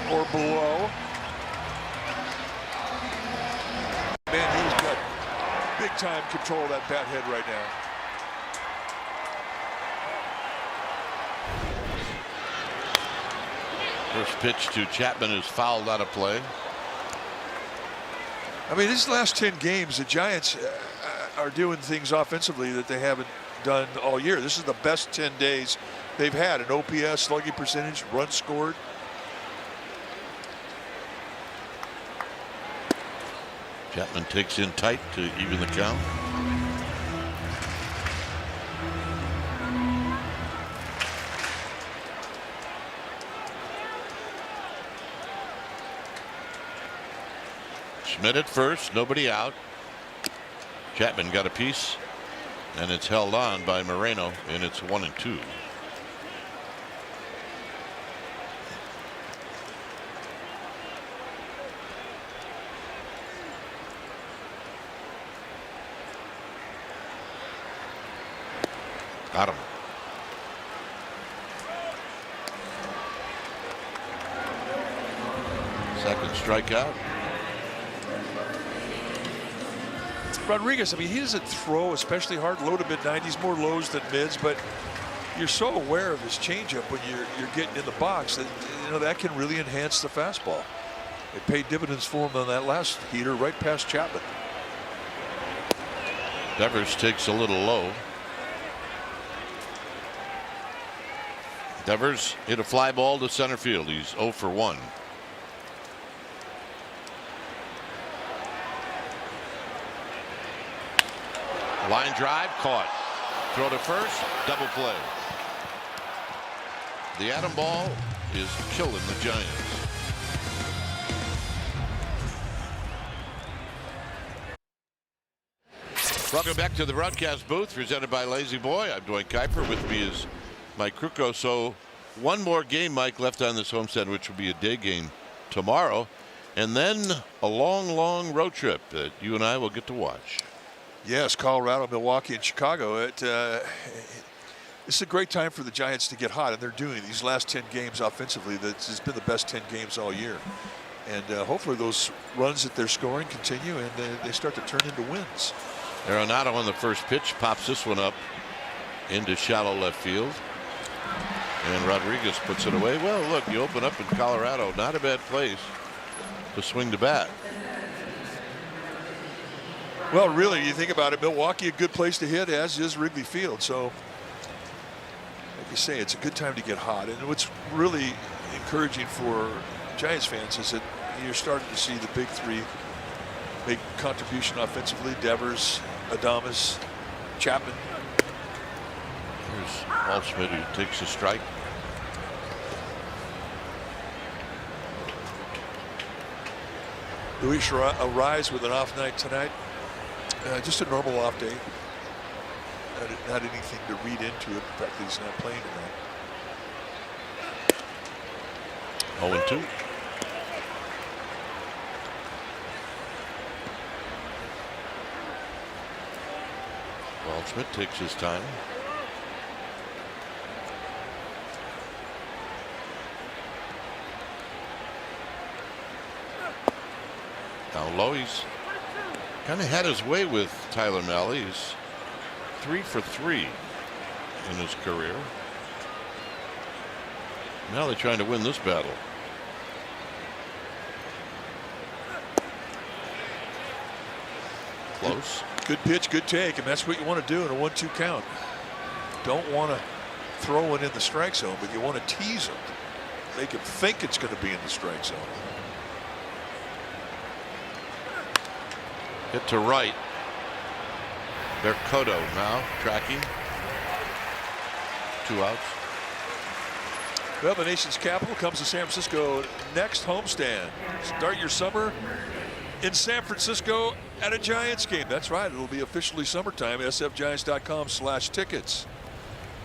or below. Man, he's got big time control of that bat head right now. First pitch to Chapman is fouled out of play. I mean, these last 10 games, the Giants are doing things offensively that they haven't done all year. This is the best 10 days they've had. An OPS, slugging percentage, runs scored. Chapman takes in tight to even the count. Schmidt at first, nobody out. Chapman got a piece, and it's held on by Moreno, and it's 1-2. Got him. Second strikeout. Rodriguez, I mean, he doesn't throw especially hard, low to mid-90s, more lows than mids, but you're so aware of his changeup when you're getting in the box that, you know, that can really enhance the fastball. It paid dividends for him on that last heater right past Chapman. Devers takes a little low. Devers hit a fly ball to center field. He's 0 for 1. Line drive caught. Throw to first. Double play. The atom ball is killing the Giants. Welcome back to the broadcast booth presented by Lazy Boy. I'm Dwayne Kuiper. With me is Mike Krukow. So one more game, Mike, left on this homestand, which will be a day game tomorrow. And then a long, long road trip that you and I will get to watch. Yes, Colorado, Milwaukee, and Chicago. It's a great time for the Giants to get hot, and they're doing these last 10 games offensively. This has been the best 10 games all year. And hopefully those runs that they're scoring continue, and they start to turn into wins. Arenado on the first pitch pops this one up into shallow left field. And Rodriguez puts it away. Well, look, you open up in Colorado. Not a bad place to swing the bat. Well, really, you think about it, Milwaukee, a good place to hit, as is Wrigley Field. So, like you say, it's a good time to get hot. And what's really encouraging for Giants fans is that you're starting to see the big three make contribution offensively. Devers, Adames, Chapman. Here's Waldschmidt, who takes a strike. Luis Arise with an off night tonight. Just a normal off day. Not anything to read into it. In fact, he's not playing tonight. 0-2. Waldschmidt takes his time. Down low, he's kind of had his way with Tyler Mahle. He's 3 for 3 in his career. Mahle trying to win this battle. Close. Good pitch, good take, and that's what you want to do in a 1-2 count. Don't want to throw it in the strike zone, but you want to tease them. Make them think it's going to be in the strike zone. Hit to right. Bercotto now tracking. 2 outs. Well, the nation's capital comes to San Francisco next homestand. Start your summer in San Francisco at a Giants game. That's right. It'll be officially summertime. sfgiants.com/tickets.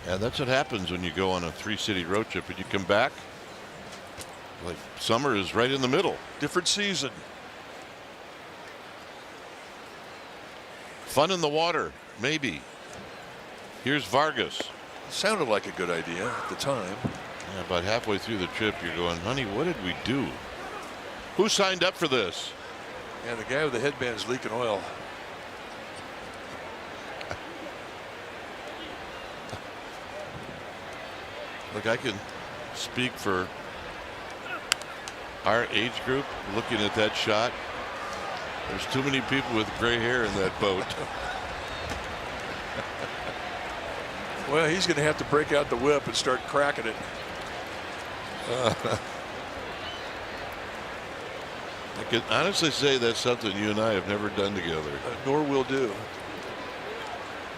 And that's what happens when you go on a 3-city road trip and you come back. Like summer is right in the middle. Different season. Fun in the water, maybe. Here's Vargas. Sounded like a good idea at the time. Yeah, about halfway through the trip, you're going, honey, what did we do? Who signed up for this? And the guy with the headband is leaking oil. Look, I can speak for our age group looking at that shot. There's too many people with gray hair in that boat. Well, he's going to have to break out the whip and start cracking it. I can honestly say that's something you and I have never done together. Nor will do.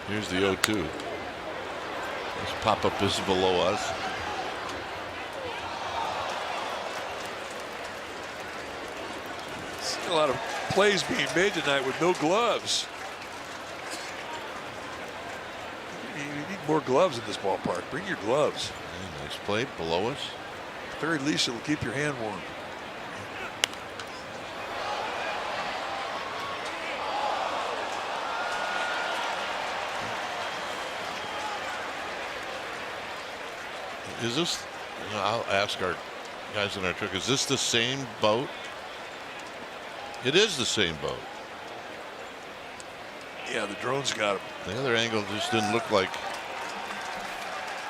Here's the 0-2. This pop-up is below us. See a lot of plays being made tonight with no gloves. You need more gloves in this ballpark. Bring your gloves. Yeah, nice play below us. At the very least, it'll keep your hand warm. Is this, I'll ask our guys in our truck, is this the same boat? It is the same boat. Yeah, the drone's got him. The other angle just didn't look like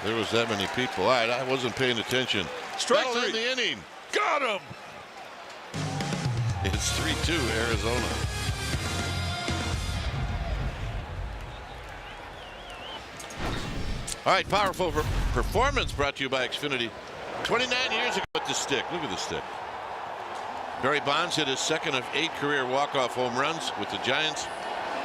there was that many people. All right, I wasn't paying attention. Strike That'll three. end the inning. Got him. It's 3-2 Arizona. All right, powerful performance brought to you by Xfinity. 29 years ago with the stick. Look at the stick. Barry Bonds hit his second of 8 career walk-off home runs with the Giants.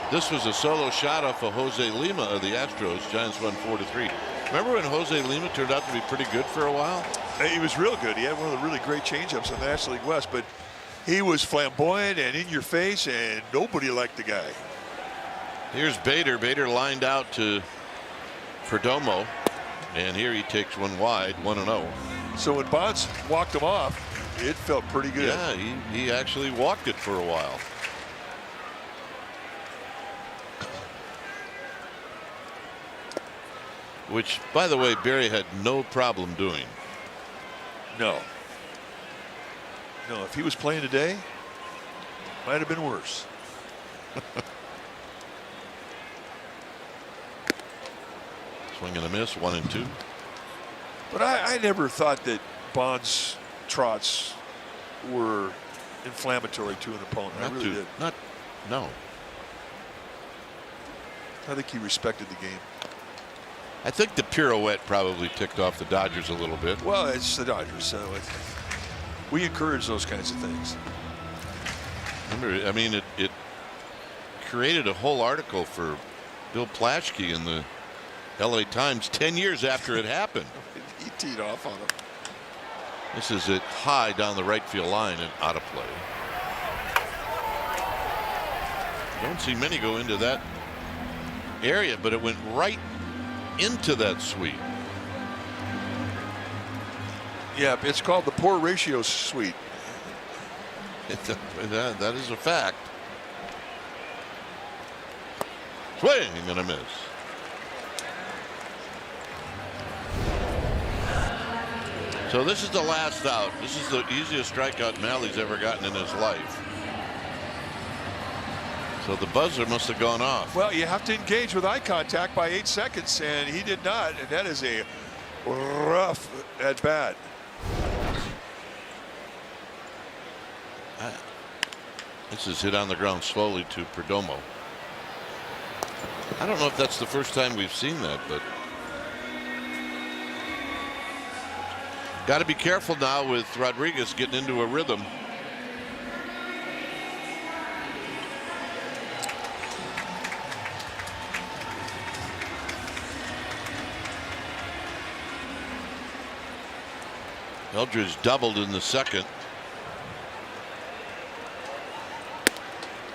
This was a solo shot off of Jose Lima of the Astros. Giants won 4-3. Remember when Jose Lima turned out to be pretty good for a while? He was real good. He had one of the really great changeups in the National League West, but he was flamboyant and in your face, and nobody liked the guy. Here's Bader. Bader lined out to Perdomo, and here he takes one wide, 1-0. So when Bonds walked him off, it felt pretty good. Yeah, he actually walked it for a while. Which, by the way, Barry had no problem doing. No. No, if he was playing today, might have been worse. Swing and a miss, 1-2. But I never thought that Bonds' trots were inflammatory to an opponent. I really did. No. I think he respected the game. I think the pirouette probably ticked off the Dodgers a little bit. Well, it's the Dodgers, so we encourage those kinds of things. Remember, I mean, it created a whole article for Bill Plaschke in the LA Times 10 years after it happened. He teed off on him. This is it high down the right field line and out of play. Don't see many go into that area, but it went right into that suite. Yeah, it's called the poor ratio suite. That is a fact. Swing and a miss. So this is the last out. This is the easiest strikeout Malley's ever gotten in his life. So the buzzer must have gone off. Well, you have to engage with eye contact by 8 seconds, and he did not, and that is a rough at bat. This is hit on the ground slowly to Perdomo. I don't know if that's the first time we've seen that, but got to be careful now with Rodriguez getting into a rhythm. Eldridge doubled in the second.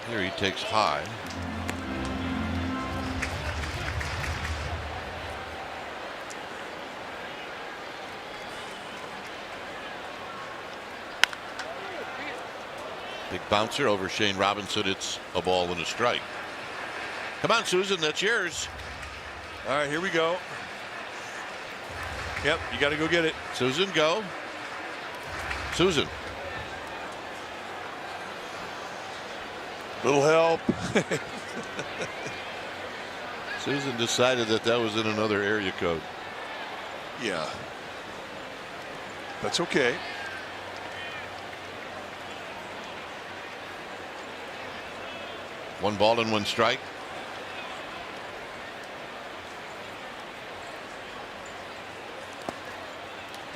Here he takes high. Big bouncer over Shane Robinson. It's a ball and a strike. Come on, Susan, that's yours. All right, here we go. Yep, you got to go get it. Susan, go. Susan. Little help. Susan decided that that was in another area code. Yeah. That's okay. One ball and one strike.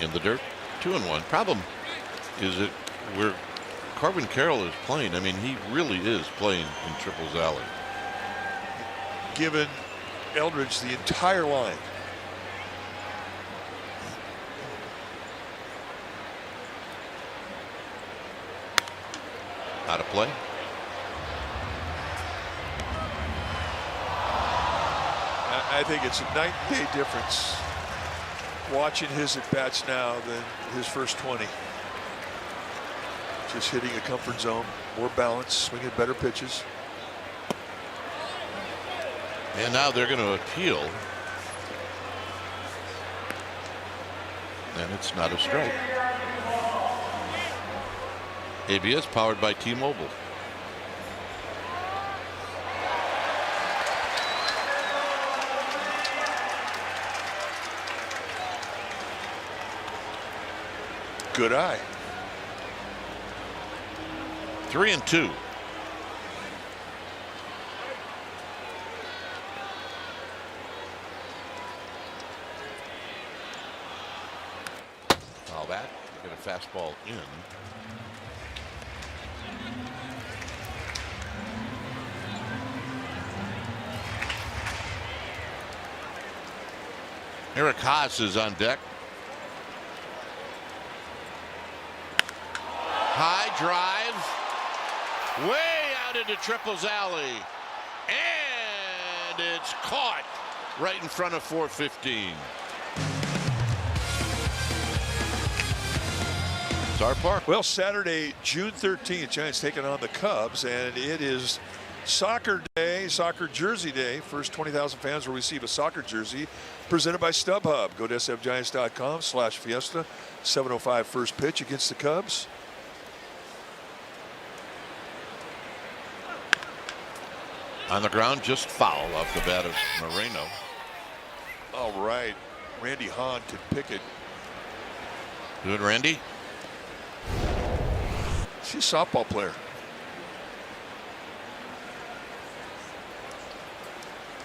In the dirt, 2-1. Problem is that where Corbin Carroll is playing, I mean, he really is playing in Triples Alley. Given Eldridge the entire line. Out of play. I think it's a night and day difference watching his at bats now than his first 20. Just hitting a comfort zone, more balance, swinging better pitches. And now they're going to appeal. And it's not a strike. ABS powered by T-Mobile. Good eye. 3-2. Foul back. Get a fastball in. Eric Haas is on deck. High drive, way out into Triples Alley, And it's caught right in front of 415. It's our park. Well, Saturday, June 13th, Giants taking on the Cubs, and it is soccer day, soccer jersey day. First 20,000 fans will receive a soccer jersey presented by StubHub. Go to sfgiants.com/fiesta. 7:05 first pitch against the Cubs. On the ground, just foul off the bat of Moreno. All right. Randy Hahn can pick it. Good, Randy. She's a softball player.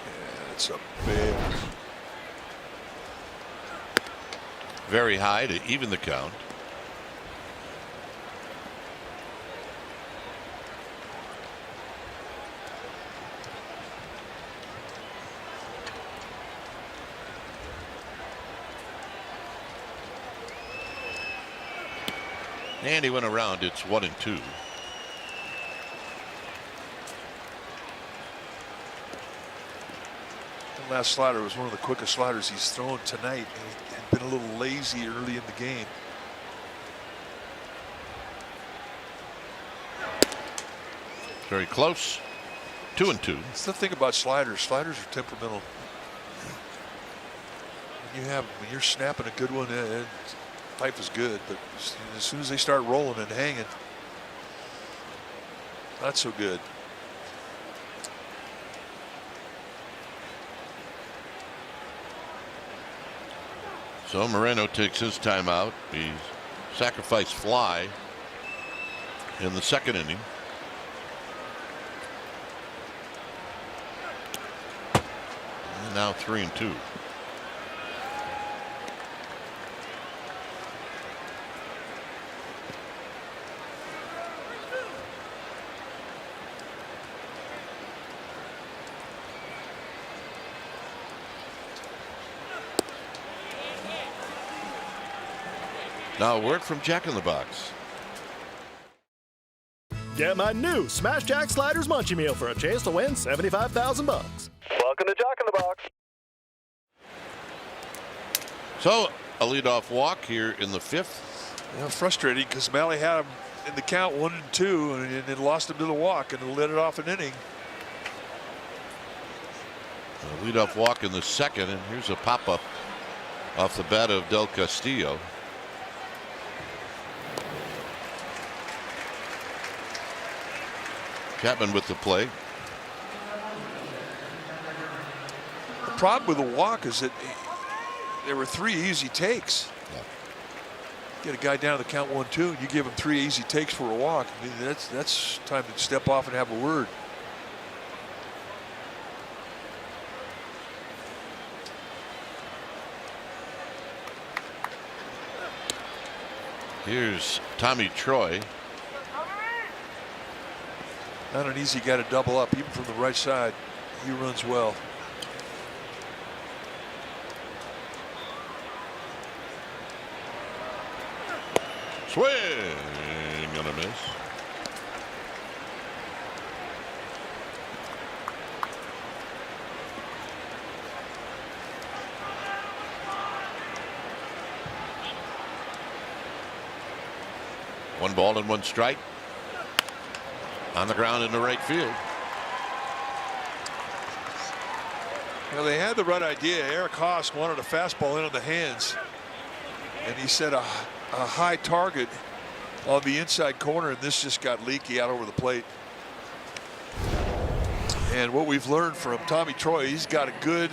Yeah, it's a big. Very high to even the count. And he went around. It's 1-2. The last slider was one of the quickest sliders he's thrown tonight. He had been a little lazy early in the game. Very close. 2-2. That's the thing about sliders. Sliders are temperamental. When you're snapping a good one, life is good, but as soon as they start rolling and hanging, not so good. So Moreno takes his timeout. He sacrificed fly in the second inning. And now 3-2. Now a word from Jack in the Box. Get my new Smash Jack Sliders Munchie Meal for a chance to win $75,000. Welcome to Jack in the Box. So a leadoff walk here in the fifth. Yeah, frustrating because Malley had him in the count 1-2 and then lost him to the walk and led it off an inning. A leadoff walk in the second, and here's a pop-up off the bat of Del Castillo. Chapman with the play. The problem with the walk is that there were 3 easy takes. Yeah. Get a guy down to the count 1-2 and you give him 3 easy takes for a walk. I mean, that's time to step off and have a word. Here's Tommy Troy. Not an easy guy to double up, even from the right side. He runs well. Swing and a miss. One ball and one strike. On the ground in the right field. Well, they had the right idea. Eric Haas wanted a fastball in on the hands, and he set a high target on the inside corner, and this just got leaky out over the plate. And what we've learned from Tommy Troy, he's got a good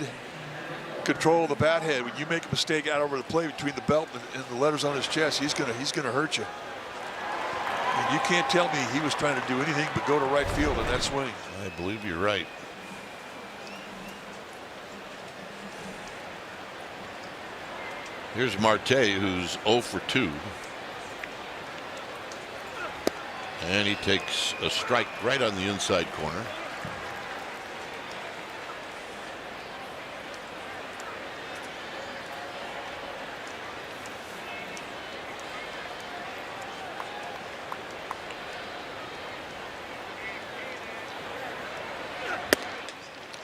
control of the bat head. When you make a mistake out over the plate between the belt and the letters on his chest, he's gonna hurt you. And you can't tell me he was trying to do anything but go to right field in that swing. I believe you're right. Here's Marte, who's 0 for 2. And he takes a strike right on the inside corner.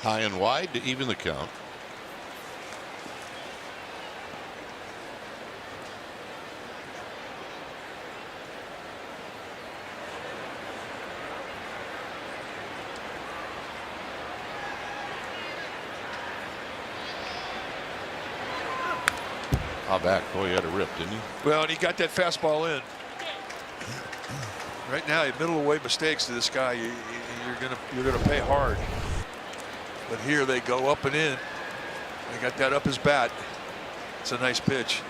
High and wide to even the count. Back. Boy, he had a rip, didn't he? Well, and he got that fastball in. Right now, middle of the way mistakes to this guy, you're gonna pay hard. But here they go up and in. They got that up his bat. It's a nice pitch.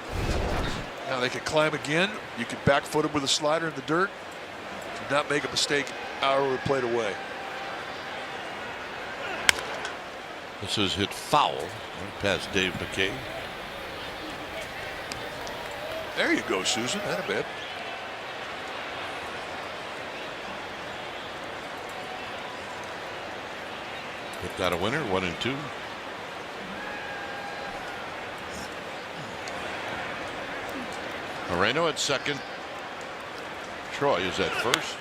Now they can climb again. You can back foot him with a slider in the dirt. Do not make a mistake out of the plate away. This is hit foul right past Dave McKay. There you go, Susan. Not bad. Hit that a winner, 1-2. Moreno at second. Troy is at first.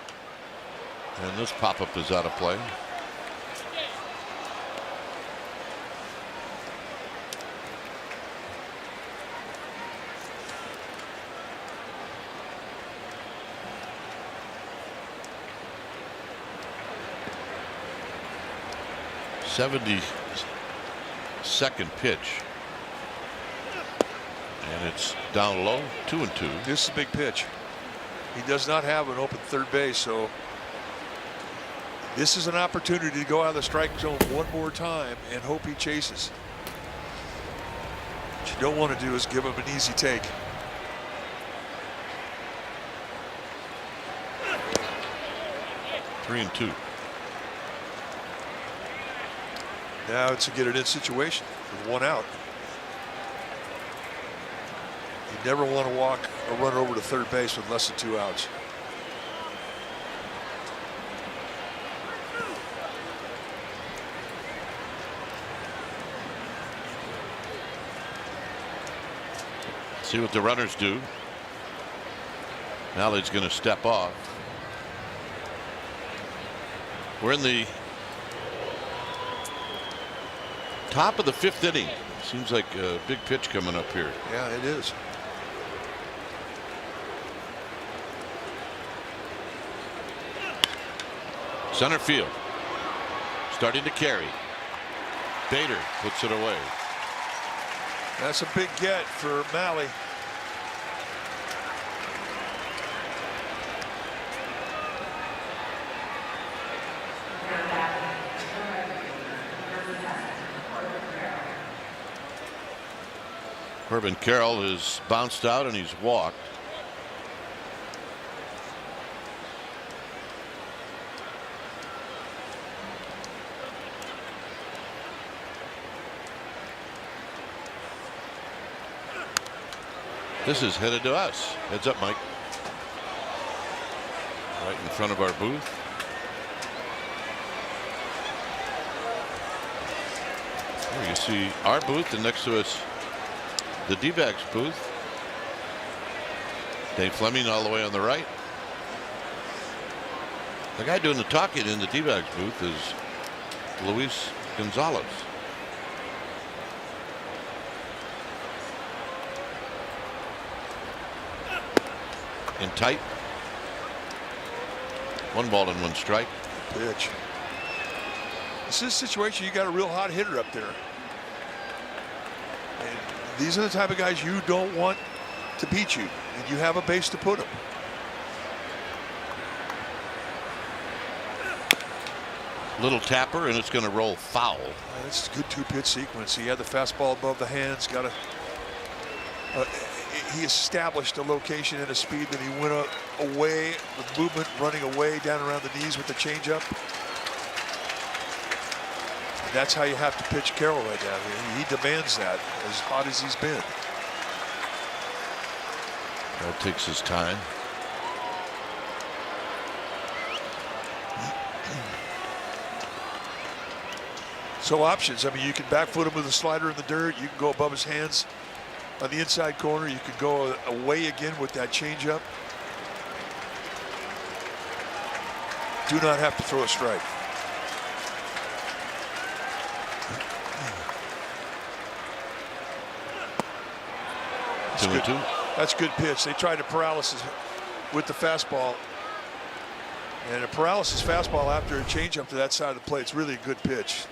And this pop-up is out of play. Second pitch, and it's down low, 2-2. This is a big pitch. He does not have an open third base, so this is an opportunity to go out of the strike zone one more time and hope he chases. What you don't want to do is give him an easy take. Three and two. Now it's a get it in situation with one out. You never want to walk a runner over to third base with less than 2 outs. See what the runners do. Mallett's going to step off. We're in the top of the 5th inning. Seems like a big pitch coming up here. Yeah, it is. Center field. Starting to carry. Bader puts it away. That's a big get for Mahle. Corbin Carroll has bounced out and he's walked. This is headed to us. Heads up, Mike. Right in front of our booth. Here you see our booth, and next to us the D-backs booth. Dave Fleming all the way on the right. The guy doing the talking in the D-backs booth is Luis Gonzalez. In tight. 1 ball and 1 strike. Pitch. This is a situation you got a real hot hitter up there. And these are the type of guys you don't want to beat you, and you have a base to put them. Little tapper, and it's going to roll foul. This is a good 2-pitch sequence. He had the fastball above the hands. Got a. He established a location and a speed that he went away with movement, running away down around the knees with the changeup. And that's how you have to pitch Carroll right now. He demands that, as hot as he's been. That takes his time. So options. I mean, you can back foot him with a slider in the dirt. You can go above his hands on the inside corner. You can go away again with that changeup. Do not have to throw a strike. 2-2. That's good pitch. They tried a paralysis with the fastball. And a paralysis fastball after a changeup to that side of the plate, it's really a good pitch.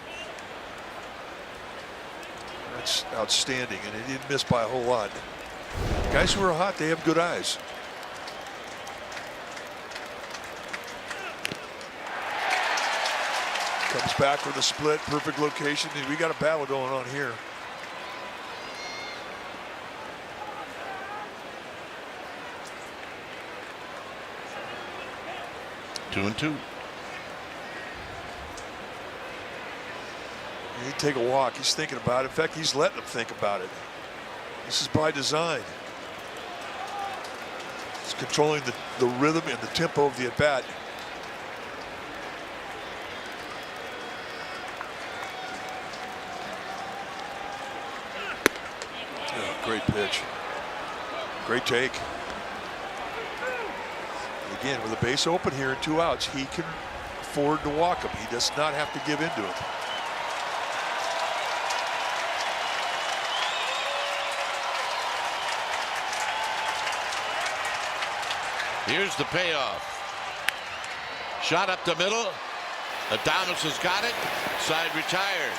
That's outstanding, and he didn't miss by a whole lot. Guys who are hot, they have good eyes. Comes back with a split, perfect location. We got a battle going on here. Two and two. He'd take a walk. He's thinking about it. In fact, he's letting them think about it. This is by design. He's controlling the rhythm and the tempo of the at-bat. Oh, great pitch. Great take. Again, with a base open here and 2 outs, he can afford to walk him. He does not have to give into it. Here's the payoff. Shot up the middle. Adames has got it. Side retired.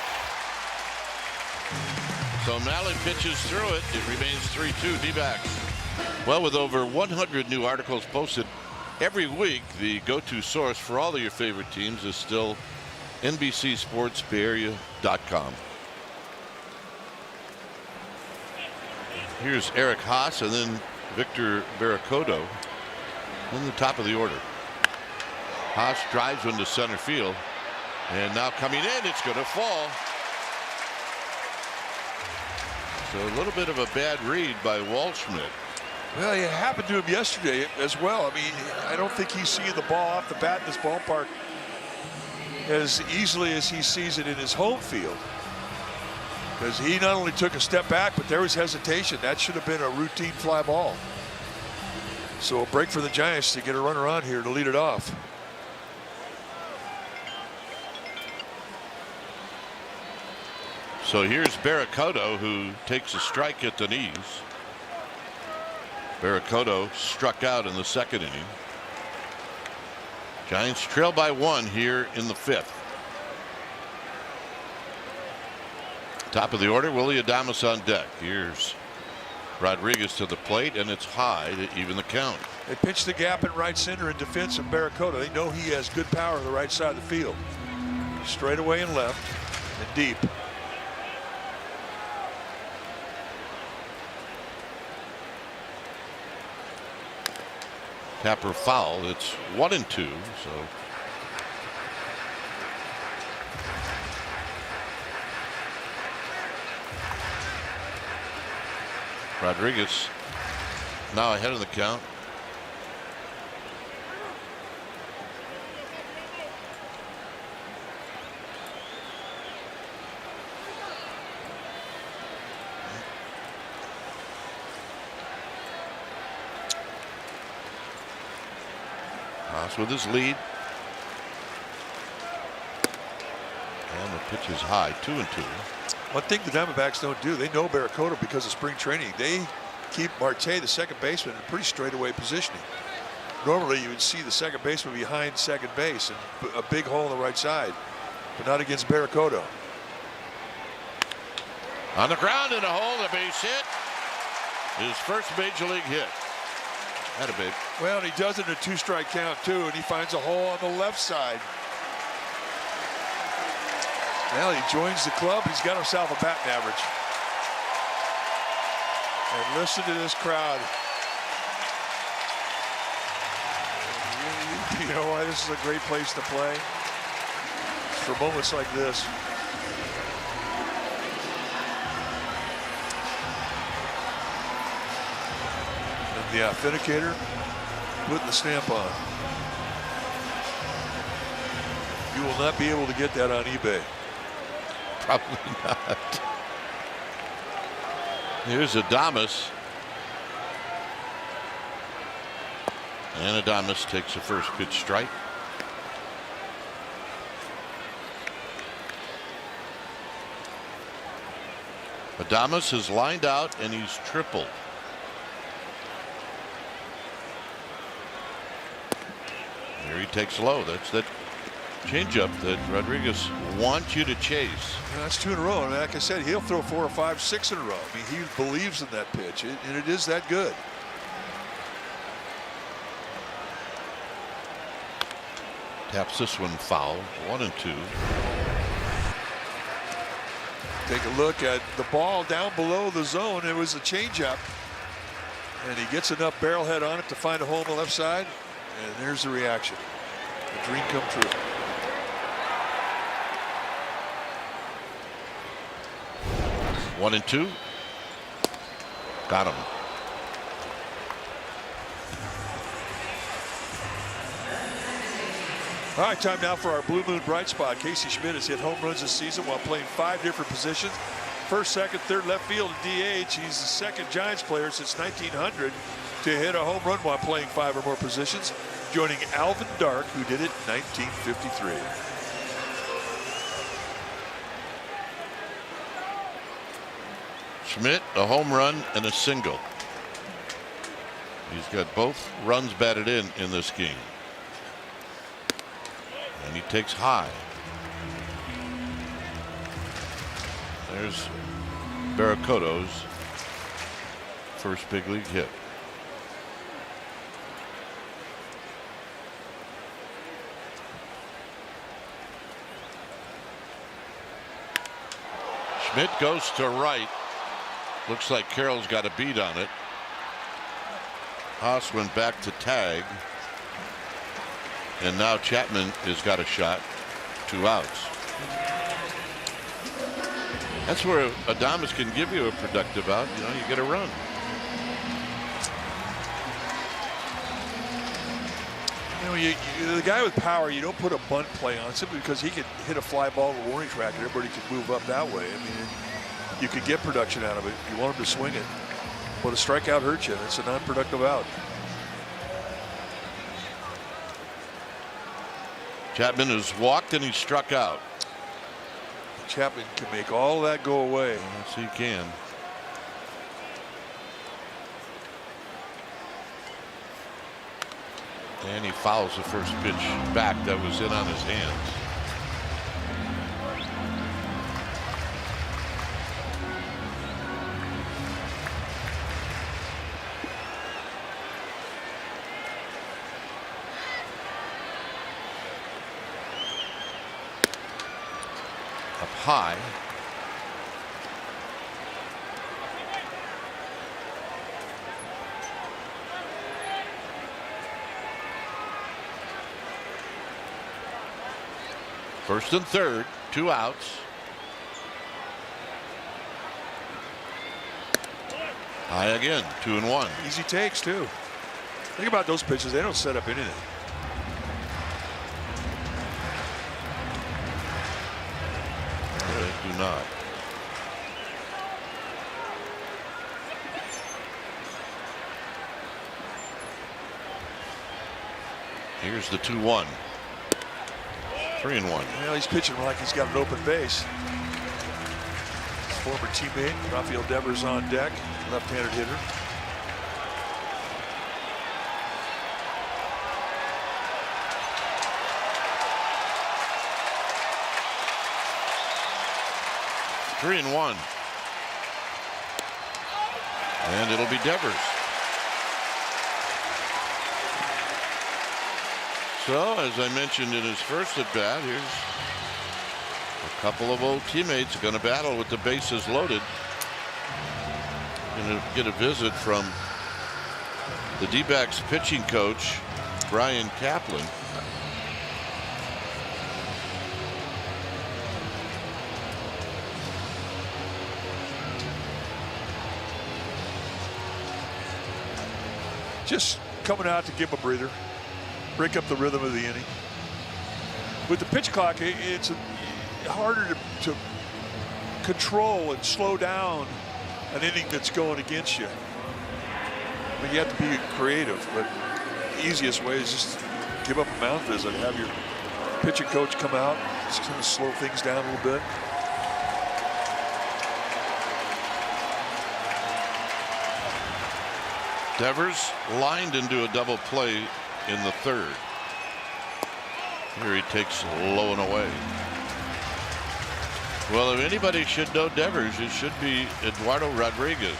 So Malley pitches through it. It remains 3-2 D-backs. Well, with over 100 new articles posted every week, the go-to source for all of your favorite teams is still NBCSportsBayArea.com. Here's Eric Haas and then Victor Barracoto in the top of the order. Haas drives into center field, and now coming in, it's going to fall. So a little bit of a bad read by Waldschmidt. Well, it happened to him yesterday as well. I mean, I don't think he's seeing the ball off the bat in this ballpark as easily as he sees it in his home field. Because he not only took a step back, but there was hesitation. That should have been a routine fly ball. So a break for the Giants to get a runner on here to lead it off. So here's Barracoto, who takes a strike at the knees. Barracoto struck out in the second inning. Giants trail by 1 here in the 5th. Top of the order, Willie Adames on deck. Here's Rodriguez to the plate, and it's high to even the count. They pitch the gap in right center in defense of Barracoto. They know he has good power on the right side of the field. Straight away and left and deep. Tapper foul. It's 1-2. So Rodriguez now ahead of the count. Haas with his lead. And the pitch is high, 2-2. One thing the Diamondbacks don't do, they know Barracoto because of spring training. They keep Marte, the second baseman, in pretty straightaway positioning. Normally you would see the second baseman behind second base and a big hole on the right side, but not against Barracoto. On the ground in a hole, the base hit. His first major league hit. Had a big. Well, and he does it in a 2-strike count too, and he finds a hole on the left side. Well, he joins the club. He's got himself a batting average. And listen to this crowd. You know why this is a great place to play? It's for moments like this. And the authenticator putting the stamp on. You will not be able to get that on eBay. Probably not. Here's Adames. And Adames takes a first pitch strike. Adames is lined out and he's tripled. There he takes low. That's that changeup that Rodriguez wants you to chase. Yeah, that's 2 in a row. And like I said, he'll throw 4 or 5, 6 in a row. I mean, he believes in that pitch, and it is that good. Taps this one foul. 1-2. Take a look at the ball down below the zone. It was a changeup, and he gets enough barrel head on it to find a hole on the left side. And there's the reaction. The dream come true. One and two. Got him. All right, time now for our Blue Moon bright spot. Casey Schmidt has hit home runs this season while playing 5 different positions. First, second, third, left field, and DH. He's the second Giants player since 1900 to hit a home run while playing 5 or more positions, joining Alvin Dark, who did it in 1953. Schmidt, a home run and a single. He's got both runs batted in this game. And he takes high. There's Barracoto's first big league hit. Schmidt goes to right. Looks like Carroll's got a beat on it. Haas went back to tag. And now Chapman has got a shot. 2 outs. That's where Adames can give you a productive out. You know, you get a run. You know, the guy with power, you don't put a bunt play on simply because he can hit a fly ball to the warning track and everybody can move up that way. I mean, you could get production out of it. You want him to swing it. But a strikeout hurts you. It's a non-productive out. Chapman has walked and he struck out. Chapman can make all that go away. Yes, he can. And he fouls the first pitch back that was in on his hands. Up high. First and third, 2 outs. High again, 2-1. Easy takes too. Think about those pitches. They don't set up anything. They do not. Here's the 2-1. 3-1. Well, he's pitching like he's got an open base. His former teammate Rafael Devers on deck, left-handed hitter. Three and one. And it'll be Devers. So, as I mentioned in his first at bat, here's a couple of old teammates going to battle with the bases loaded. Going to get a visit from the D-backs pitching coach, Brian Kaplan. Just coming out to give him a breather, break up the rhythm of the inning. With the pitch clock, it's harder to control and slow down an inning that's going against you. I mean, you have to be creative, but the easiest way is just give up a mound visit, have your pitching coach come out, just kind of slow things down a little bit. Devers lined into a double play in the third. Here he takes low and away. Well, if anybody should know Devers, it should be Eduardo Rodriguez.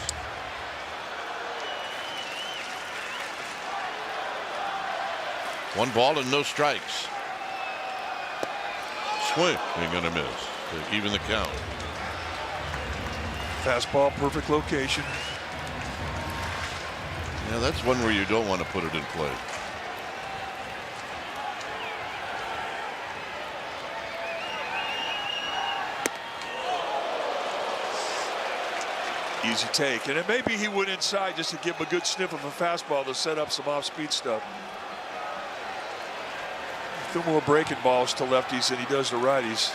One ball and no strikes. Swing ain't gonna miss to even the count. Fastball, perfect location. Yeah, that's one where you don't want to put it in play. Easy take, and it maybe he went inside just to give him a good sniff of a fastball to set up some off-speed stuff. Threw more breaking balls to lefties than he does to righties.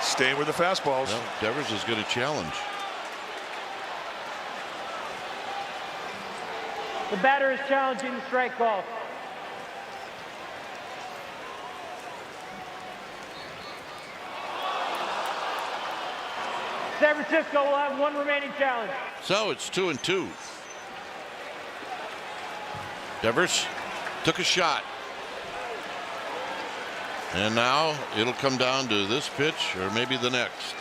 Staying with the fastballs. Well, Devers is going to challenge. The batter is challenging the strike call. San Francisco will have one remaining challenge. So it's 2-2. Devers took a shot. And now it'll come down to this pitch or maybe the next.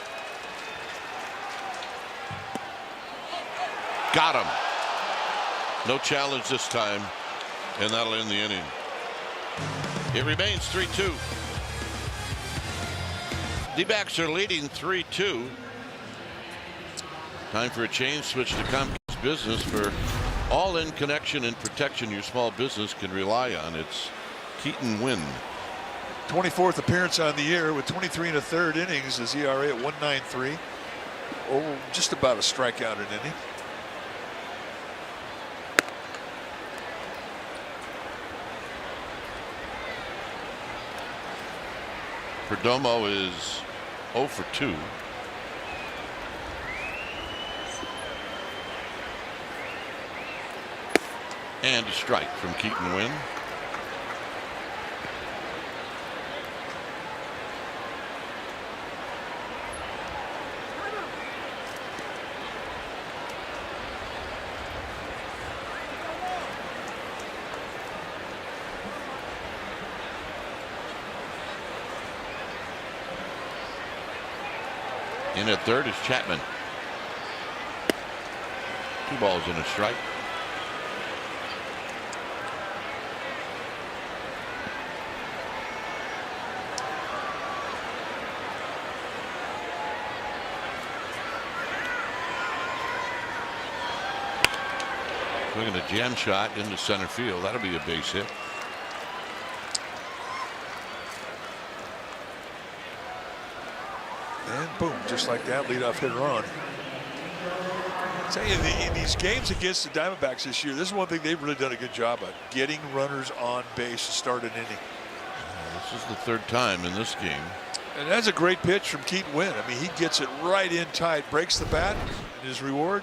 Got him. No challenge this time, and that'll end the inning. It remains 3-2. D-backs are leading 3-2. Time for a change. Switch to Comcast Business for all-in connection and protection your small business can rely on. It's Keaton Wynn. 24th appearance on the year with 23 1/3 innings. His ERA at 1.93. Oh, just about a strikeout an inning. Perdomo is 0 for 2. And a strike from Keaton Wynn. In at third is Chapman. 2 balls and a strike. Swinging a jam shot into center field. That'll be a base hit. And boom, just like that, leadoff hitter on. I tell you, in these games against the Diamondbacks this year, this is one thing they've really done a good job at, getting runners on base to start an inning. This is the 3rd time in this game. And that's a great pitch from Keaton Wynn. I mean, he gets it right in tight, breaks the bat, and his reward,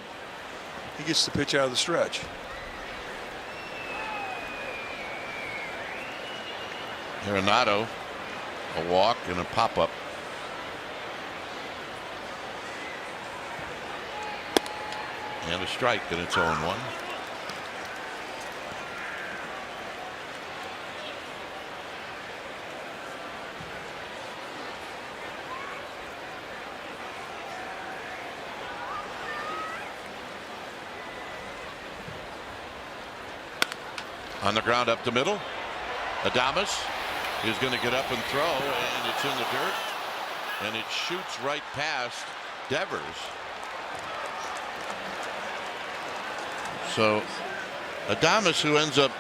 he gets the pitch out of the stretch. Arenado, a walk and a pop-up. And a strike, and it's 0-1. On the ground up the middle. Adames is going to get up and throw, and it's in the dirt. And it shoots right past Devers. So Adames, who ends up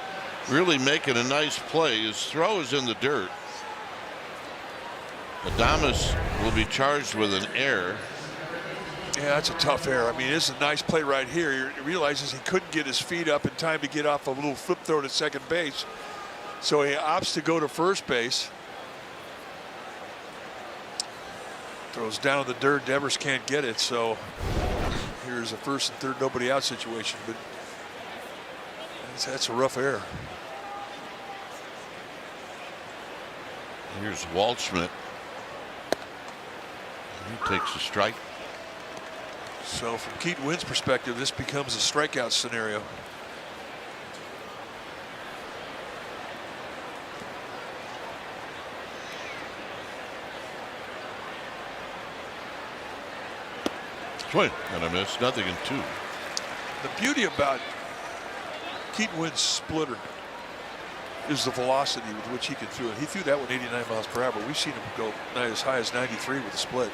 really making a nice play, his throw is in the dirt. Adames will be charged with an error. Yeah, that's a tough error. I mean, it's a nice play right here. He realizes he couldn't get his feet up in time to get off a little flip throw to second base. So he opts to go to first base. Throws down in the dirt. Devers can't get it. So here's a first and third nobody out situation. But that's a rough error. Here's Waldschmidt. He takes a strike. So from Keaton Wynn's perspective, this becomes a strikeout scenario. Swing and a miss. Nothing in 2. The beauty about Keaton Wynn's splitter is the velocity with which he can throw it. He threw that one 89 miles per hour. We've seen him go as high as 93 with a split.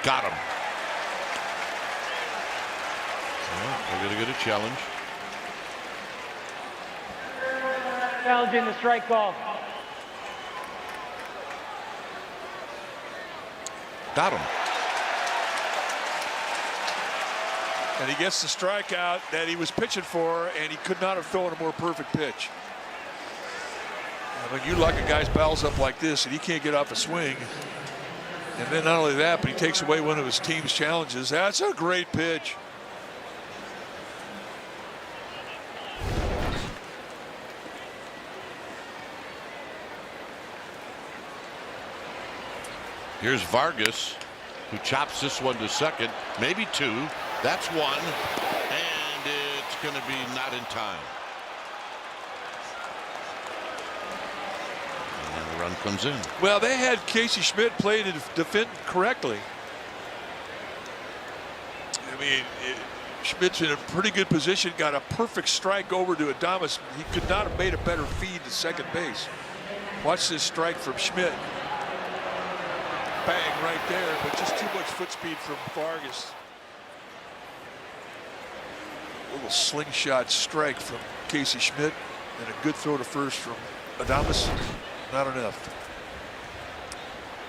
Got him. Well, they're going to get a challenge. Challenging the strike call. Got him. And he gets the strikeout that he was pitching for, and he could not have thrown a more perfect pitch. When you lock a guy's bowels up like this and he can't get off a swing, and then not only that, but he takes away one of his team's challenges, that's a great pitch. Here's Vargas, who chops this one to second, maybe 2. That's 1, and it's going to be not in time. And the run comes in. Well, they had Casey Schmidt play to defend correctly. I mean, Schmidt's in a pretty good position, got a perfect strike over to Adames. He could not have made a better feed to second base. Watch this strike from Schmidt. Bang right there, but just too much foot speed from Vargas. A little slingshot strike from Casey Schmidt and a good throw to first from Adames. Not enough.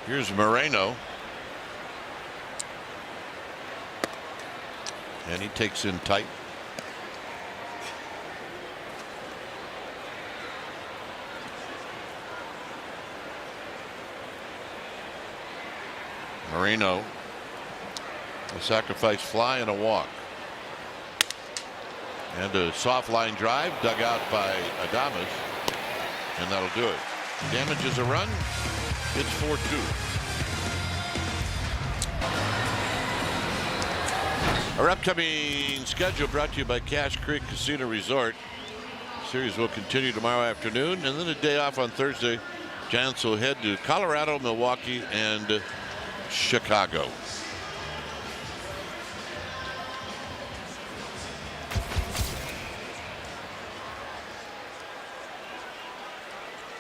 Here's Moreno. And he takes in tight. Moreno, a sacrifice fly and a walk. And a soft line drive dug out by Adames, and that'll do it. Damages a run. It's 4-2. Our upcoming schedule brought to you by Cache Creek Casino Resort. Series will continue tomorrow afternoon, and then a day off on Thursday. Giants will head to Colorado, Milwaukee, and Chicago.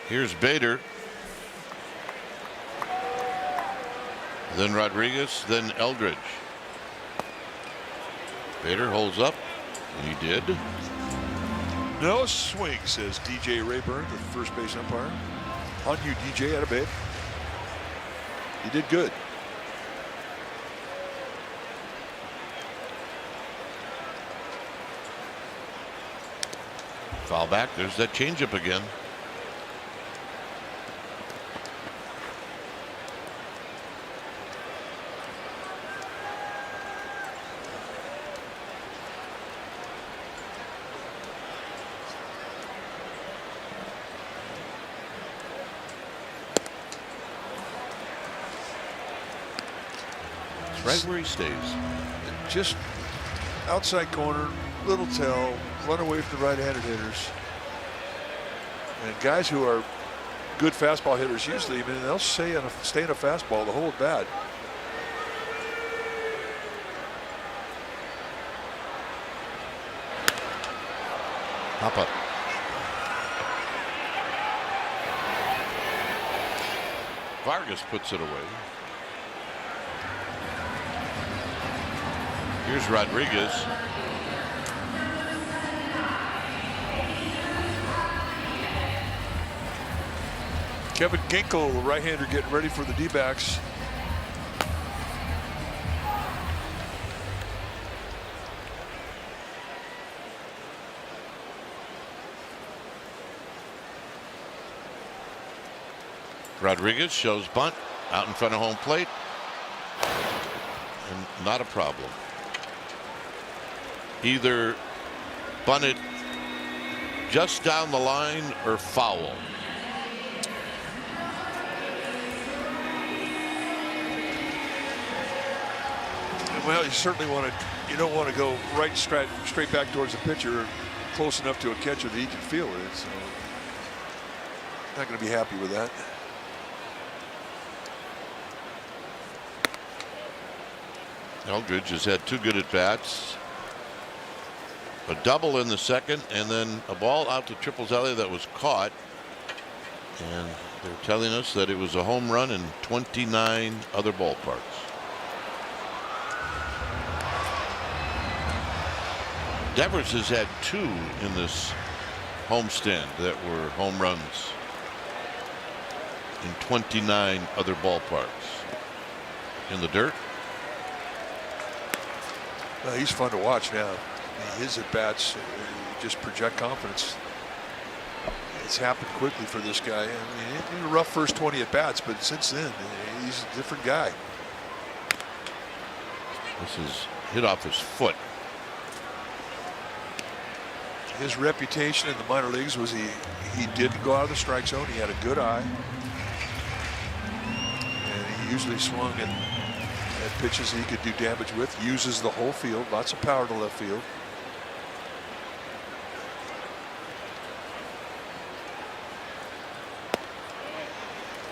Here's Bader, then Rodriguez, then Eldridge. Bader holds up, and he did. No swing, says DJ Rayburn, the first base umpire. On you, DJ, at a bit. You did good. Foul back. There's that changeup again. It's right where he stays. Just outside corner, little tell, run away from the right-handed hitters. And guys who are good fastball hitters usually, I mean, they'll stay in a fastball the whole at bat. Pop up. Vargas puts it away. Here's Rodriguez. Kevin Ginkel, the right-hander, getting ready for the D-backs. Rodriguez shows bunt out in front of home plate. And not a problem. Either bunted just down the line or foul. Well, you certainly want to. You don't want to go right straight back towards the pitcher, close enough to a catcher that he can feel it. So not going to be happy with that. Eldridge has had 2 good at bats. A double in the second, and then a ball out to Triples Alley that was caught. And they're telling us that it was a home run in 29 other ballparks. Devers has had 2 in this homestand that were home runs in 29 other ballparks. In the dirt. He's fun to watch now. His at bats just project confidence. It's happened quickly for this guy. I mean, he had a rough first 20 at bats, but since then he's a different guy. This is hit off his foot. His reputation in the minor leagues was he didn't go out of the strike zone. He had a good eye, and he usually swung at pitches he could do damage with. Uses the whole field. Lots of power to left field.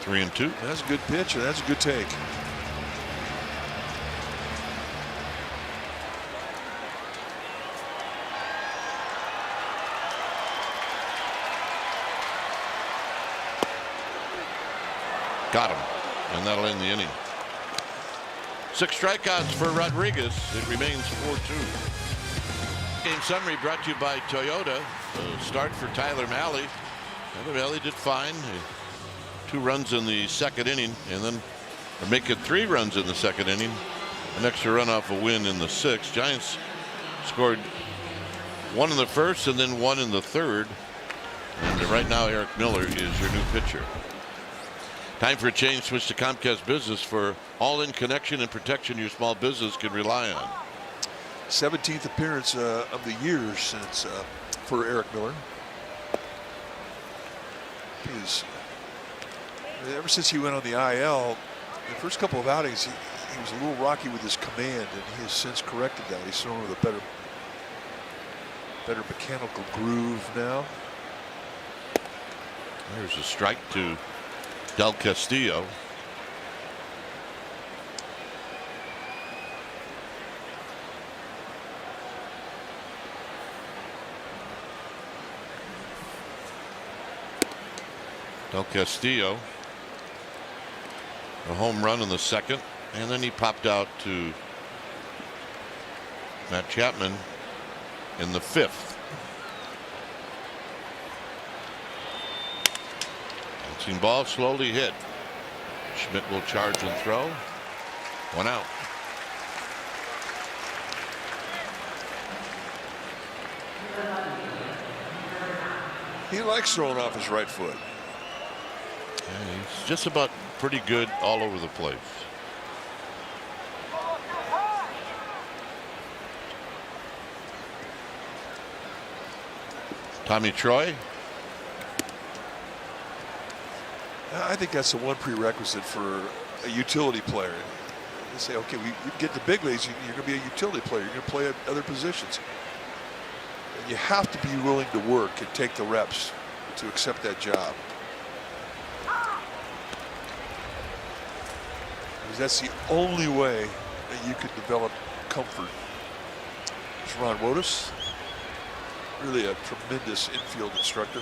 Three and two. That's a good pitch, and that's a good take. Got him, and that'll end the inning. 6 strikeouts for Rodriguez. It remains 4-2. Game summary brought to you by Toyota. Start for Tyler Mahle. Tyler Mahle did fine. 2 runs in the second inning, and then make it 3 runs in the second inning. An extra run off a win in the 6th. Giants scored 1 in the first and then 1 in the third. And right now Eric Miller is your new pitcher. Time for a change. Switch to Comcast Business for all-in connection and protection your small business can rely on. 17th appearance of the year since for Eric Miller. Ever since he went on the IL, the first couple of outings, he was a little rocky with his command, and he has since corrected that. He's thrown with a better mechanical groove now. There's a strike to Del Castillo. Del Castillo, a home run in the second, and then he popped out to Matt Chapman in the 5th. Bouncing ball slowly hit. Schmidt will charge and throw. 1 out. He likes throwing off his right foot. Yeah, he's just about pretty good all over the place. Tommy Troy. I think that's the one prerequisite for a utility player. They say, okay, you get the big leagues, you're going to be a utility player. You're going to play at other positions. And you have to be willing to work and take the reps to accept that job. Because that's the only way that you could develop comfort. It's Ron Wotus, really a tremendous infield instructor.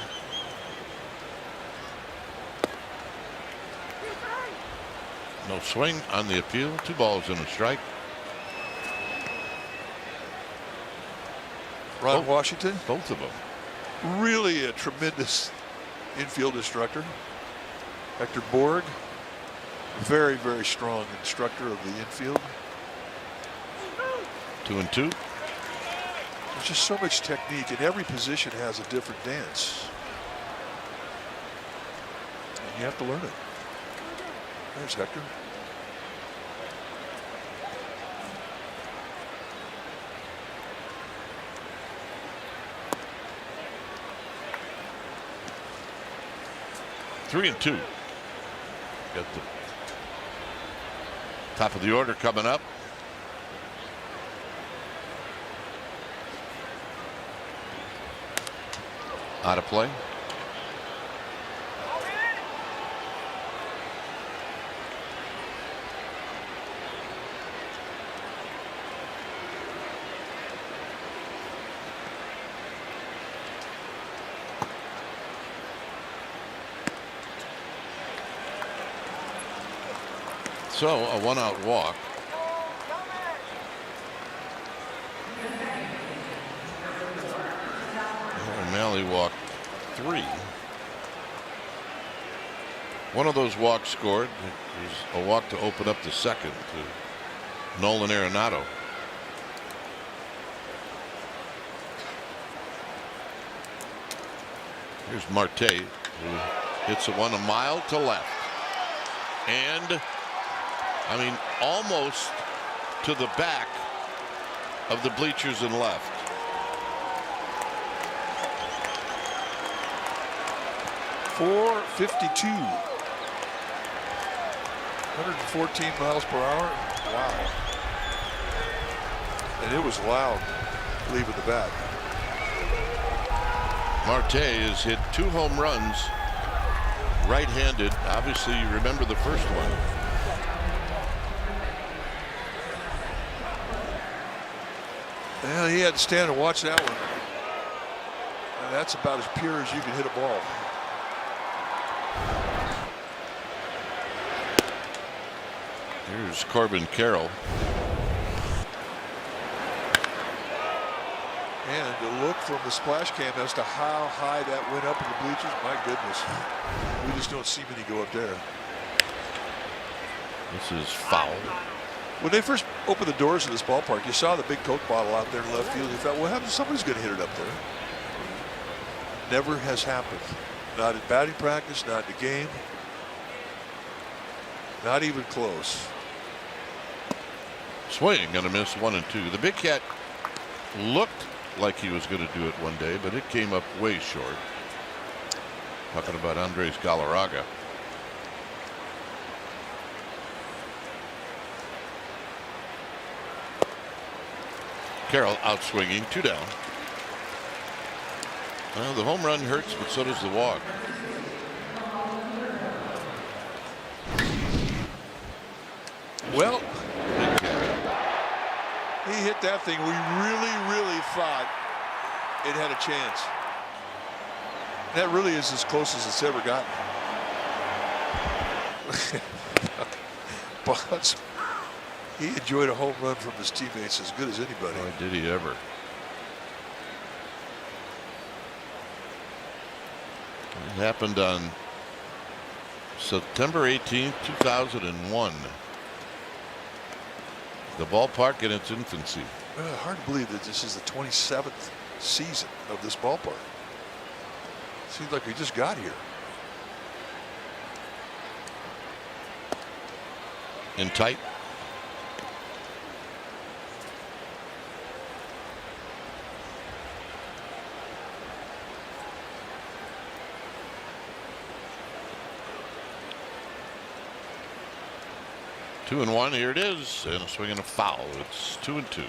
No swing on the appeal. 2 balls and a strike. Ron Washington. Both of them. Really a tremendous infield instructor. Hector Borg. Very, very strong instructor of the infield. 2 and 2. There's just so much technique, and every position has a different dance. And you have to learn it. There's Hector. 3-2. Got the top of the order coming up. Out of play. So a 1-out walk. O'Malley walked 3. One of those walks scored. It was a walk to open up the second to Nolan Arenado. Here's Marte, who hits a one a mile to left. And I mean, almost to the back of the bleachers and left. .452. 114 miles per hour. Wow. And it was loud leaving the bat. Marte has hit 2 home runs right-handed. Obviously, you remember the first one. Well, he had to stand and watch that one. And that's about as pure as you can hit a ball. Here's Corbin Carroll. And to look from the splash cam as to how high that went up in the bleachers, my goodness. We just don't see many go up there. This is foul. When they first opened the doors of this ballpark, you saw the big Coke bottle out there in left field. You thought, well, somebody's going to hit it up there. Never has happened. Not in batting practice, not in the game. Not even close. Swing, gonna miss 1 and 2. The big cat looked like he was going to do it one day, but it came up way short. Talking about Andres Galarraga. Carroll out swinging, 2 down. Well, the home run hurts, but so does the walk. Well, he hit that thing. We really thought it had a chance. That really is as close as it's ever gotten. But he enjoyed a home run from his teammates as good as anybody. Oh, did he ever? It happened on September 18th, 2001. The ballpark in its infancy. Hard to believe that this is the 27th season of this ballpark. Seems like we just got here. In tight. Two and one, here it is, and a swing and a foul. It's 2-2.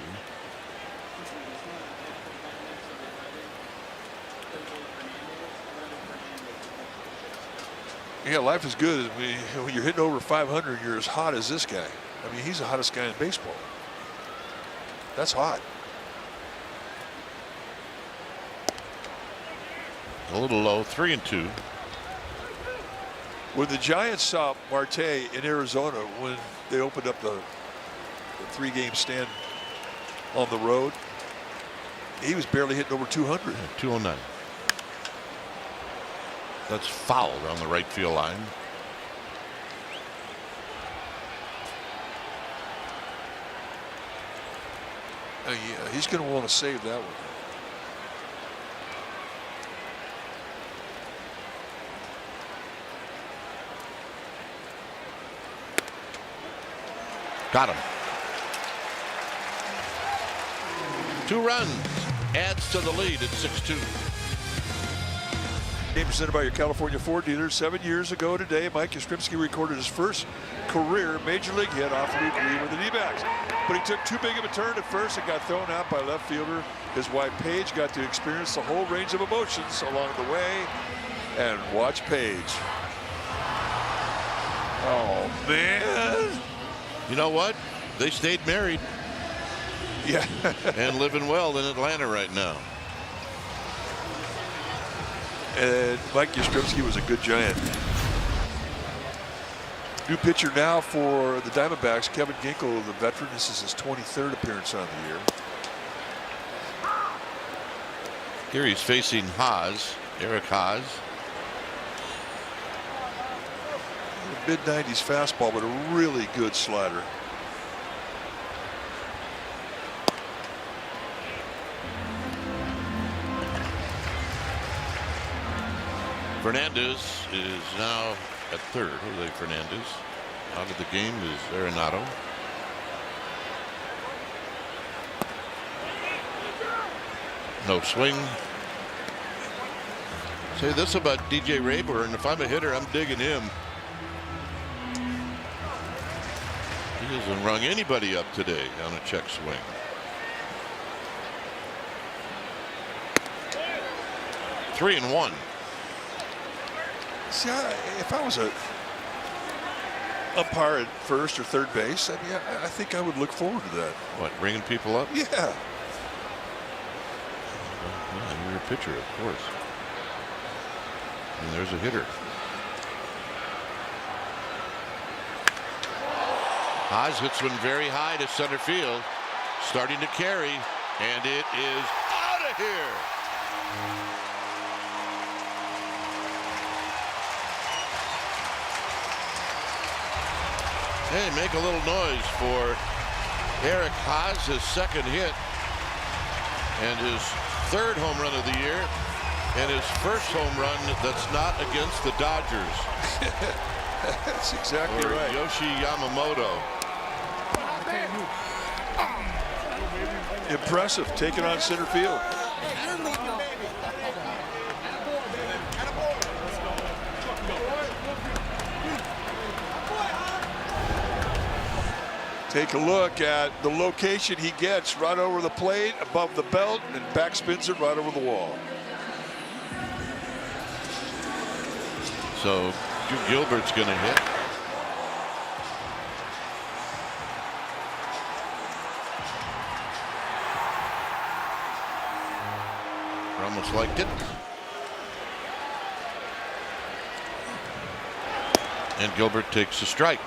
Yeah, life is good. When you're hitting over 500, you're as hot as this guy. I mean, he's the hottest guy in baseball. That's hot. A little low, 3-2. When the Giants saw Marte in Arizona when they opened up the 3-game stand on the road, he was barely hitting over 200. 209. That's fouled on the right field line. Yeah, he's going to want to save that one. Got him. 2 runs. Adds to the lead at 6-2. Game presented by your California Ford dealer. 7 years ago today, Mike Yastrzemski recorded his first career major league hit off Luke Lee with the D-backs. But he took too big of a turn at first and got thrown out by left fielder. His wife Paige got to experience the whole range of emotions along the way. And watch Paige. Oh, man. You know what? They stayed married. Yeah. And living well in Atlanta right now. And Mike Yastrzemski was a good Giant. New pitcher now for the Diamondbacks, Kevin Ginkel, the veteran. This is his 23rd appearance on the year. Here he's facing Haas, Eric Haas. Mid-90s fastball, but a really good slider. Fernandez is now at third. Jose Fernandez. Out of the game is Arenado. No swing. Say this about DJ Rayburn. If I'm a hitter, I'm digging him. He hasn't rung anybody up today on a check swing. Three and one. See, if I was a umpire at first or third base, I think I would look forward to that. What, ringing people up? Yeah. Yeah, you're a pitcher, of course. And there's a hitter. Haas hits one very high to center field. Starting to carry, and it is out of here. Hey, make a little noise for Eric Haas, his second hit and his third home run of the year, and his first home run that's not against the Dodgers. That's exactly right. Yoshi Yamamoto. Impressive, taking on center field. Take a look at the location he gets right over the plate, above the belt, and backspins it right over the wall. So Gilbert's going to hit. Almost liked it. And Gilbert takes a strike.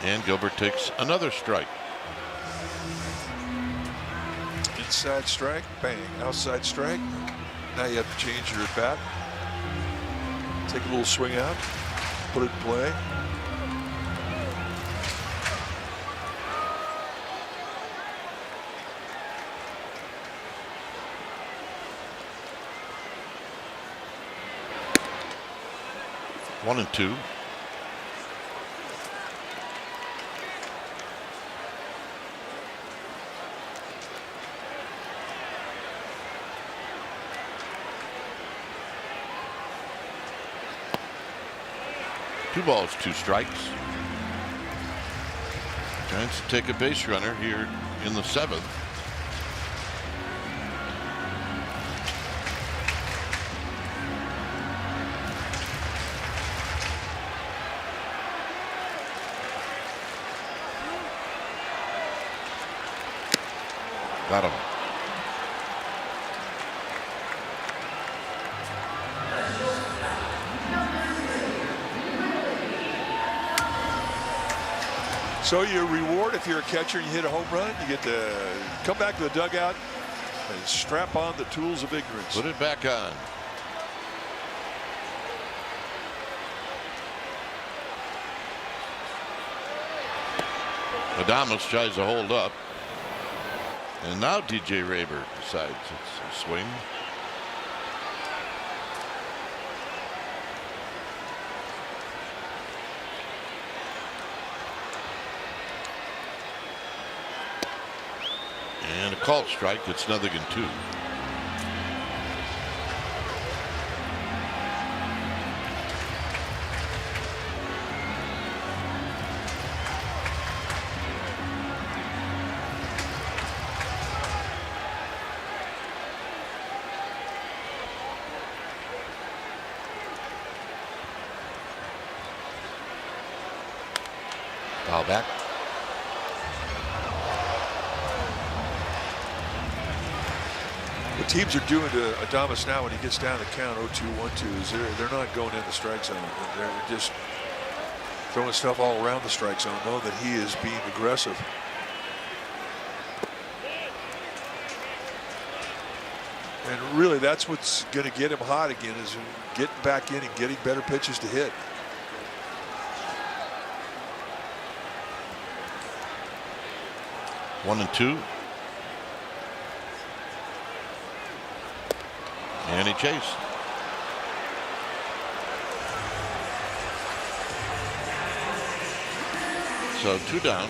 And Gilbert takes another strike. Inside strike, bang. Outside strike. Now you have to change your bat. Take a little swing out. Put it in play. One and two. Two balls, two strikes. Giants take a base runner here in the seventh. Got him. So your reward, if you're a catcher and you hit a home run, you get to come back to the dugout and strap on the tools of ignorance. Put it back on. Adames tries to hold up. And now DJ Rayburn decides it's a swing. And a called strike. It's nothing in 2. Foul back. What teams are doing to Adames now when he gets down the count 0-2, 1-2 is they're not going in the strike zone. They're just throwing stuff all around the strike zone, knowing that he is being aggressive. And really, that's what's going to get him hot again, is getting back in and getting better pitches to hit. One and 2. And he chased. So 2 down.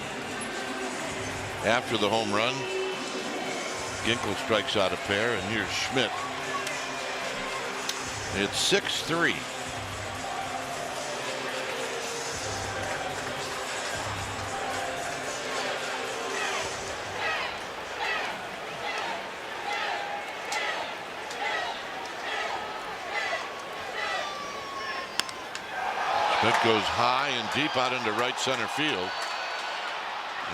After the home run, Ginkel strikes out a pair, and here's Schmidt. It's 6-3. Schmidt goes high and deep out into right center field.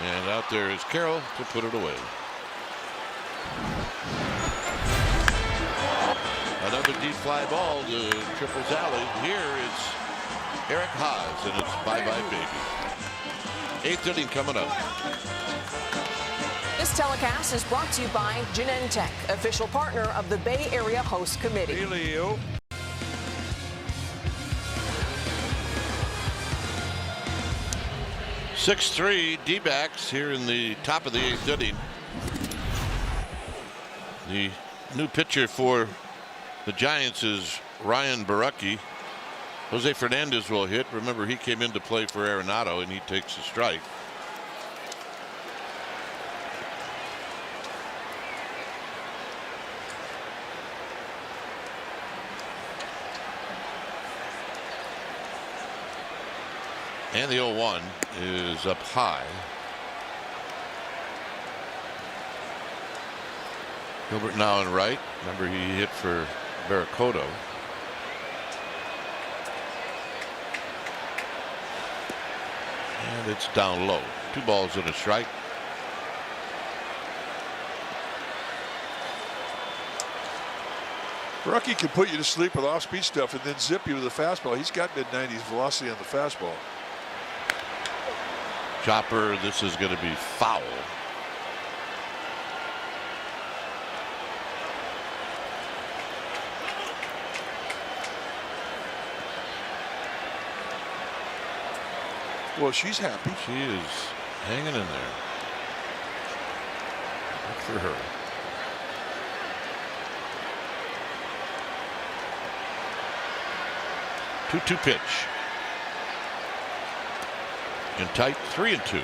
And out there is Carroll to put it away. Another deep fly ball to Triples Alley. Here it's Eric Haas, and it's bye-bye baby. 8th inning coming up. This telecast is brought to you by Genentech, official partner of the Bay Area Host Committee. Hey, Leo. Six-3 D-backs here in the top of the 8th inning. The new pitcher for the Giants is Ryan Baracki. Jose Fernandez will hit. Remember, he came in to play for Arenado, and he takes a strike. And the 0-1 is up high. Gilbert now in right. Remember, he hit for Barracoto. And it's down low. 2 balls and a strike. Baracki can put you to sleep with off-speed stuff and then zip you with a fastball. He's got mid-90s velocity on the fastball. Chopper, this is going to be foul. Well, she's happy. She is hanging in there. Good for her. 2-2 pitch. In tight, 3-2.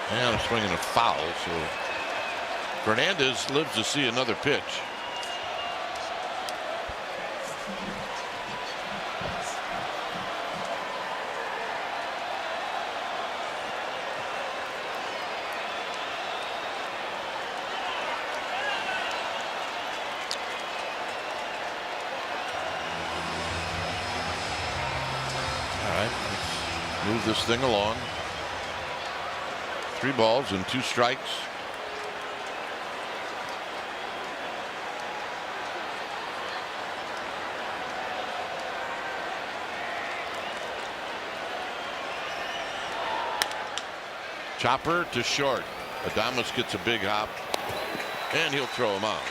And a swing and a foul. So Fernandez lives to see another pitch. Move this thing along. 3 balls and 2 strikes. Chopper to short. Adames gets a big hop, and he'll throw him out.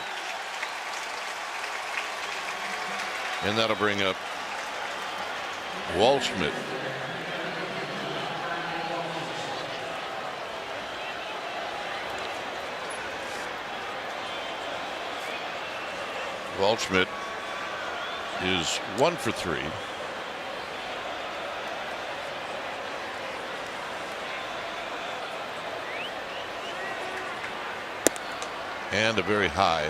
And that'll bring up Waldschmidt. Waldschmidt is 1 for 3. And a very high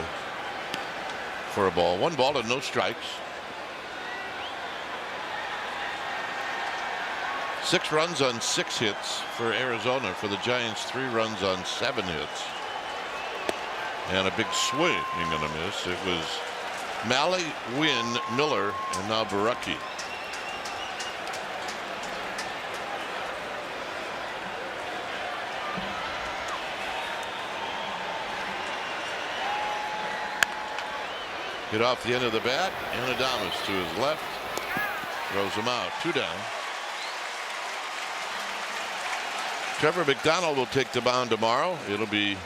for a ball. 1 ball and no strikes. 6 runs on 6 hits for Arizona. For the Giants, 3 runs on 7 hits. And a big swing and a miss. It was Malley, Wynn, Miller, and now Baracchi. Hit off the end of the bat, and Adames to his left throws him out. 2 down. Trevor McDonald will take the mound tomorrow. It'll be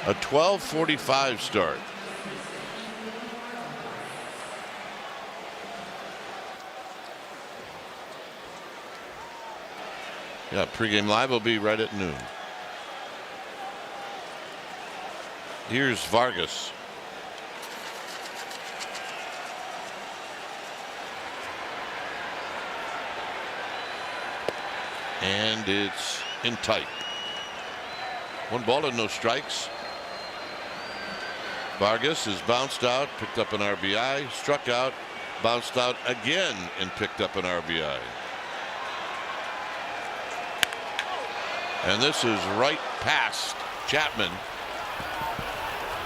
a 12:45 start. Yeah, pregame live will be right at noon. Here's Vargas. And it's in tight. 1 ball and no strikes. Vargas is bounced out, picked up an RBI, struck out, bounced out again, and picked up an RBI. And this is right past Chapman.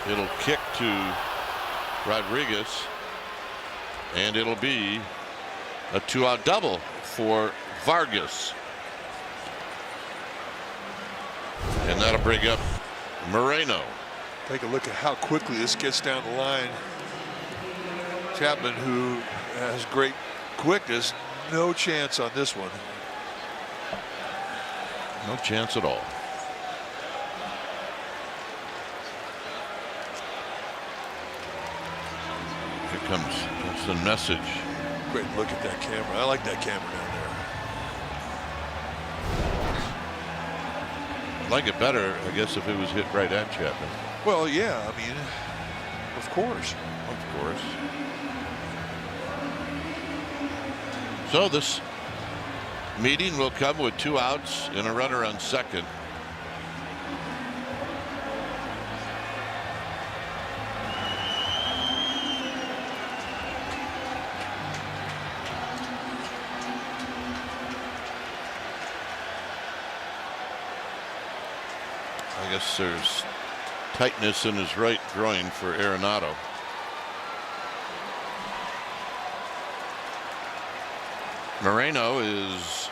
It'll kick to Rodriguez, and it'll be a 2-out double for Vargas. And that'll bring up Moreno. Take a look at how quickly this gets down the line. Chapman, who has great quickness, no chance on this one. No chance at all. Here comes the message. Great look at that camera. I like that camera down there. I'd like it better, I guess, if it was hit right at Chapman. Well, yeah, I mean, of course. Of course. So this meeting will come with 2 outs and a runner on second. I guess there's tightness in his right groin for Arenado. Moreno is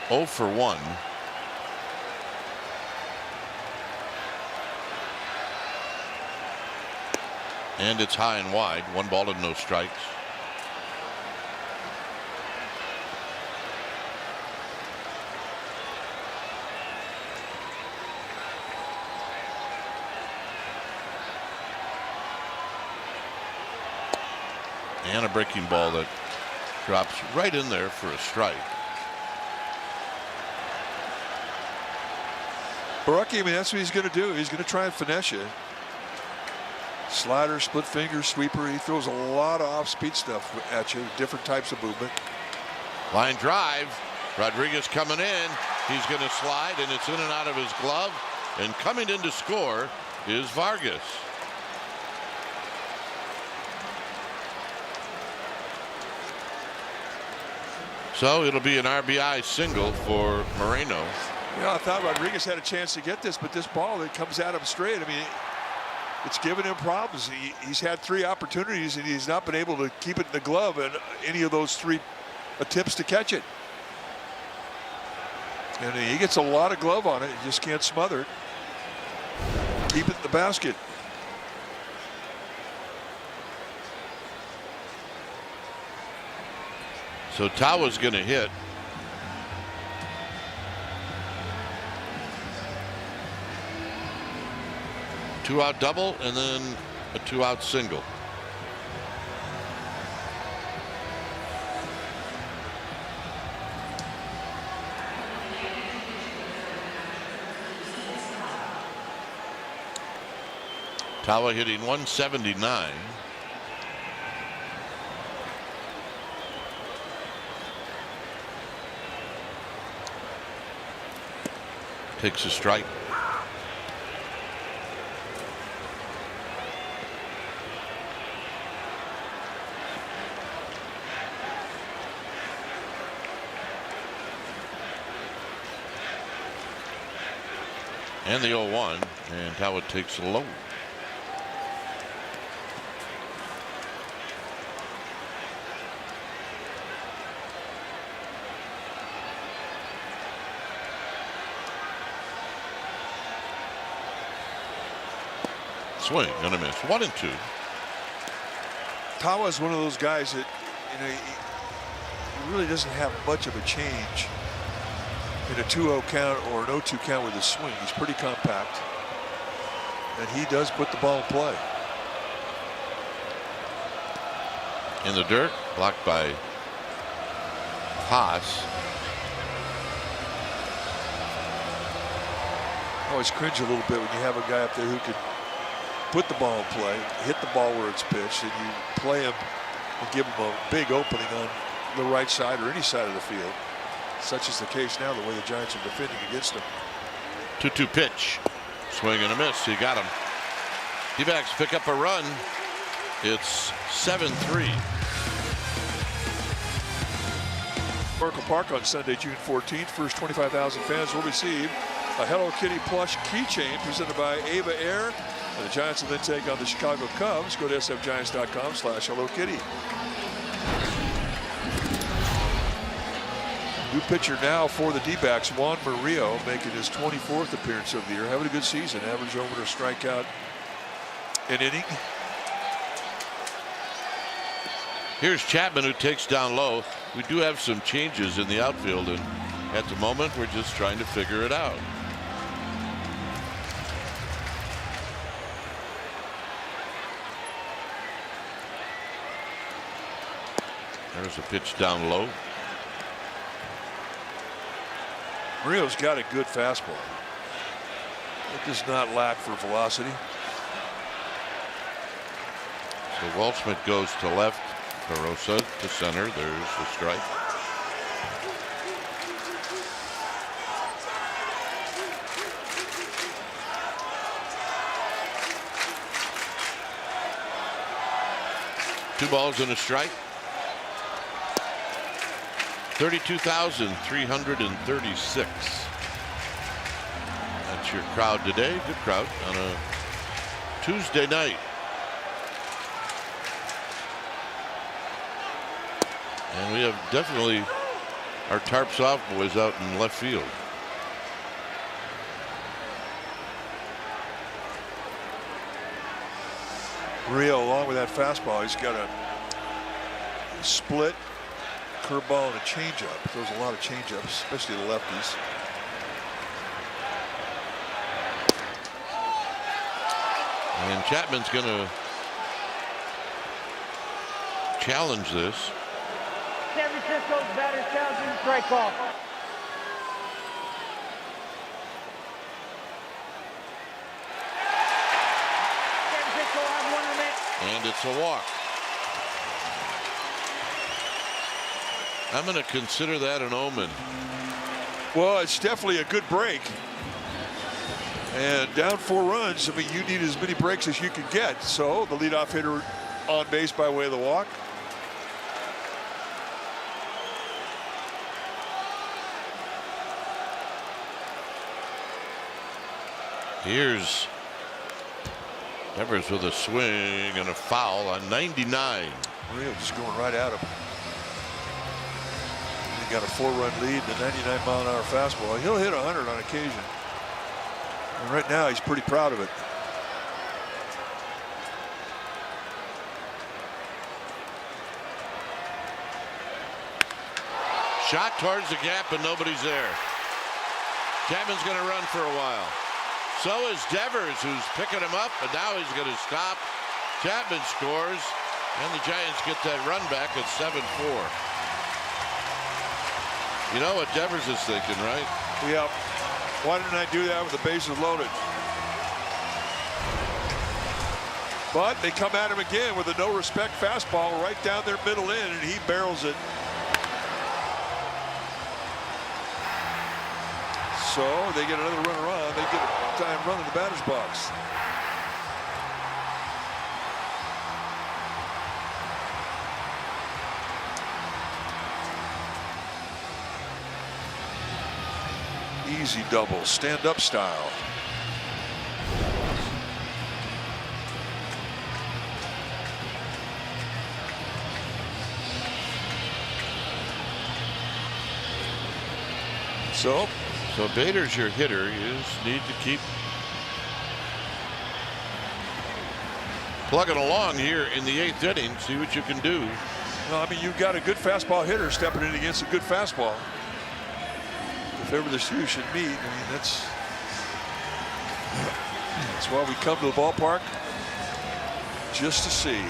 0 for 1. And it's high and wide. 1 ball and no strikes. And a breaking ball that drops right in there for a strike. Baracchi, I mean, that's what he's going to do. He's going to try and finesse you. Slider, split finger, sweeper. He throws a lot of off-speed stuff at you, different types of movement. Line drive. Rodriguez coming in. He's going to slide, and it's in and out of his glove. And coming in to score is Vargas. So it'll be an RBI single for Moreno. You know, I thought Rodriguez had a chance to get this, but this ball that comes at him straight, I mean, it's given him problems. He's had 3 opportunities, and he's not been able to keep it in the glove in any of those 3 attempts to catch it. And he gets a lot of glove on it. He just can't smother it. Keep it in the basket. So Tawa's going to hit. Two-out double and then a 2-out single. Tawa hitting 179. Takes a strike. And the 0-1, and Tawa takes a low. Swing and a miss. 1-2. Tawa is one of those guys that, he really doesn't have much of a change in a 2-0 count or an 0-2 count with his swing. He's pretty compact, and he does put the ball in play. In the dirt, blocked by Haas. I always cringe a little bit when you have a guy up there who could put the ball in play, hit the ball where it's pitched, and you play him and give him a big opening on the right side or any side of the field. Such is the case now, the way the Giants are defending against him. 2-2 pitch. Swing and a miss. He got him. D-backs pick up a run. It's 7-3. Oracle Park on Sunday, June 14th. First 25,000 fans will receive a Hello Kitty plush keychain presented by Ava Air. And the Giants will then take on the Chicago Cubs. Go to sfgiants.com/HelloKitty. New pitcher now for the D-backs, Juan Murillo, making his 24th appearance of the year. Having a good season. Average over to strikeout an inning. Here's Chapman, who takes down low. We do have some changes in the outfield, and at the moment we're just trying to figure it out. There's a pitch down low. Murillo's got a good fastball. It does not lack for velocity. So Waldschmidt goes to left. Carosa to center. There's the strike. Two balls and a strike. 32,336. That's your crowd today. Good crowd on a Tuesday night. And we have definitely our tarps off boys out in left field. Murillo, along with that fastball, he's got a split, curveball, and a changeup. Throws a lot of changeups, especially the lefties. And Chapman's going to challenge this. San Francisco's batter challenging the strike call. San Francisco has 1 remaining. And it's a walk. I'm going to consider that an omen. Well, it's definitely a good break. And down 4 runs, I mean, you need as many breaks as you can get. So the leadoff hitter on base by way of the walk. Here's Evers with a swing and a foul on 99. Murillo just going right at him. He got a 4-run lead, the 99-mile-an-hour fastball. He'll hit 100 on occasion. And right now, he's pretty proud of it. Shot towards the gap, and nobody's there. Chapman's going to run for a while. So is Devers, who's picking him up, and now he's going to stop. Chapman scores, and the Giants get that run back at 7-4. You know what Devers is thinking, right? Yep. Why didn't I do that with the bases loaded? But they come at him again with a no-respect fastball right down their middle end, and he barrels it. So they get another runner on. They get a time run in the batter's box. Easy double, stand-up style. So Bader's your hitter. You just need to keep plugging along here in the 8th inning. See what you can do. Well, I mean, you've got a good fastball hitter stepping in against a good fastball. If ever the two should meet, I mean, that's why we come to the ballpark, just to see.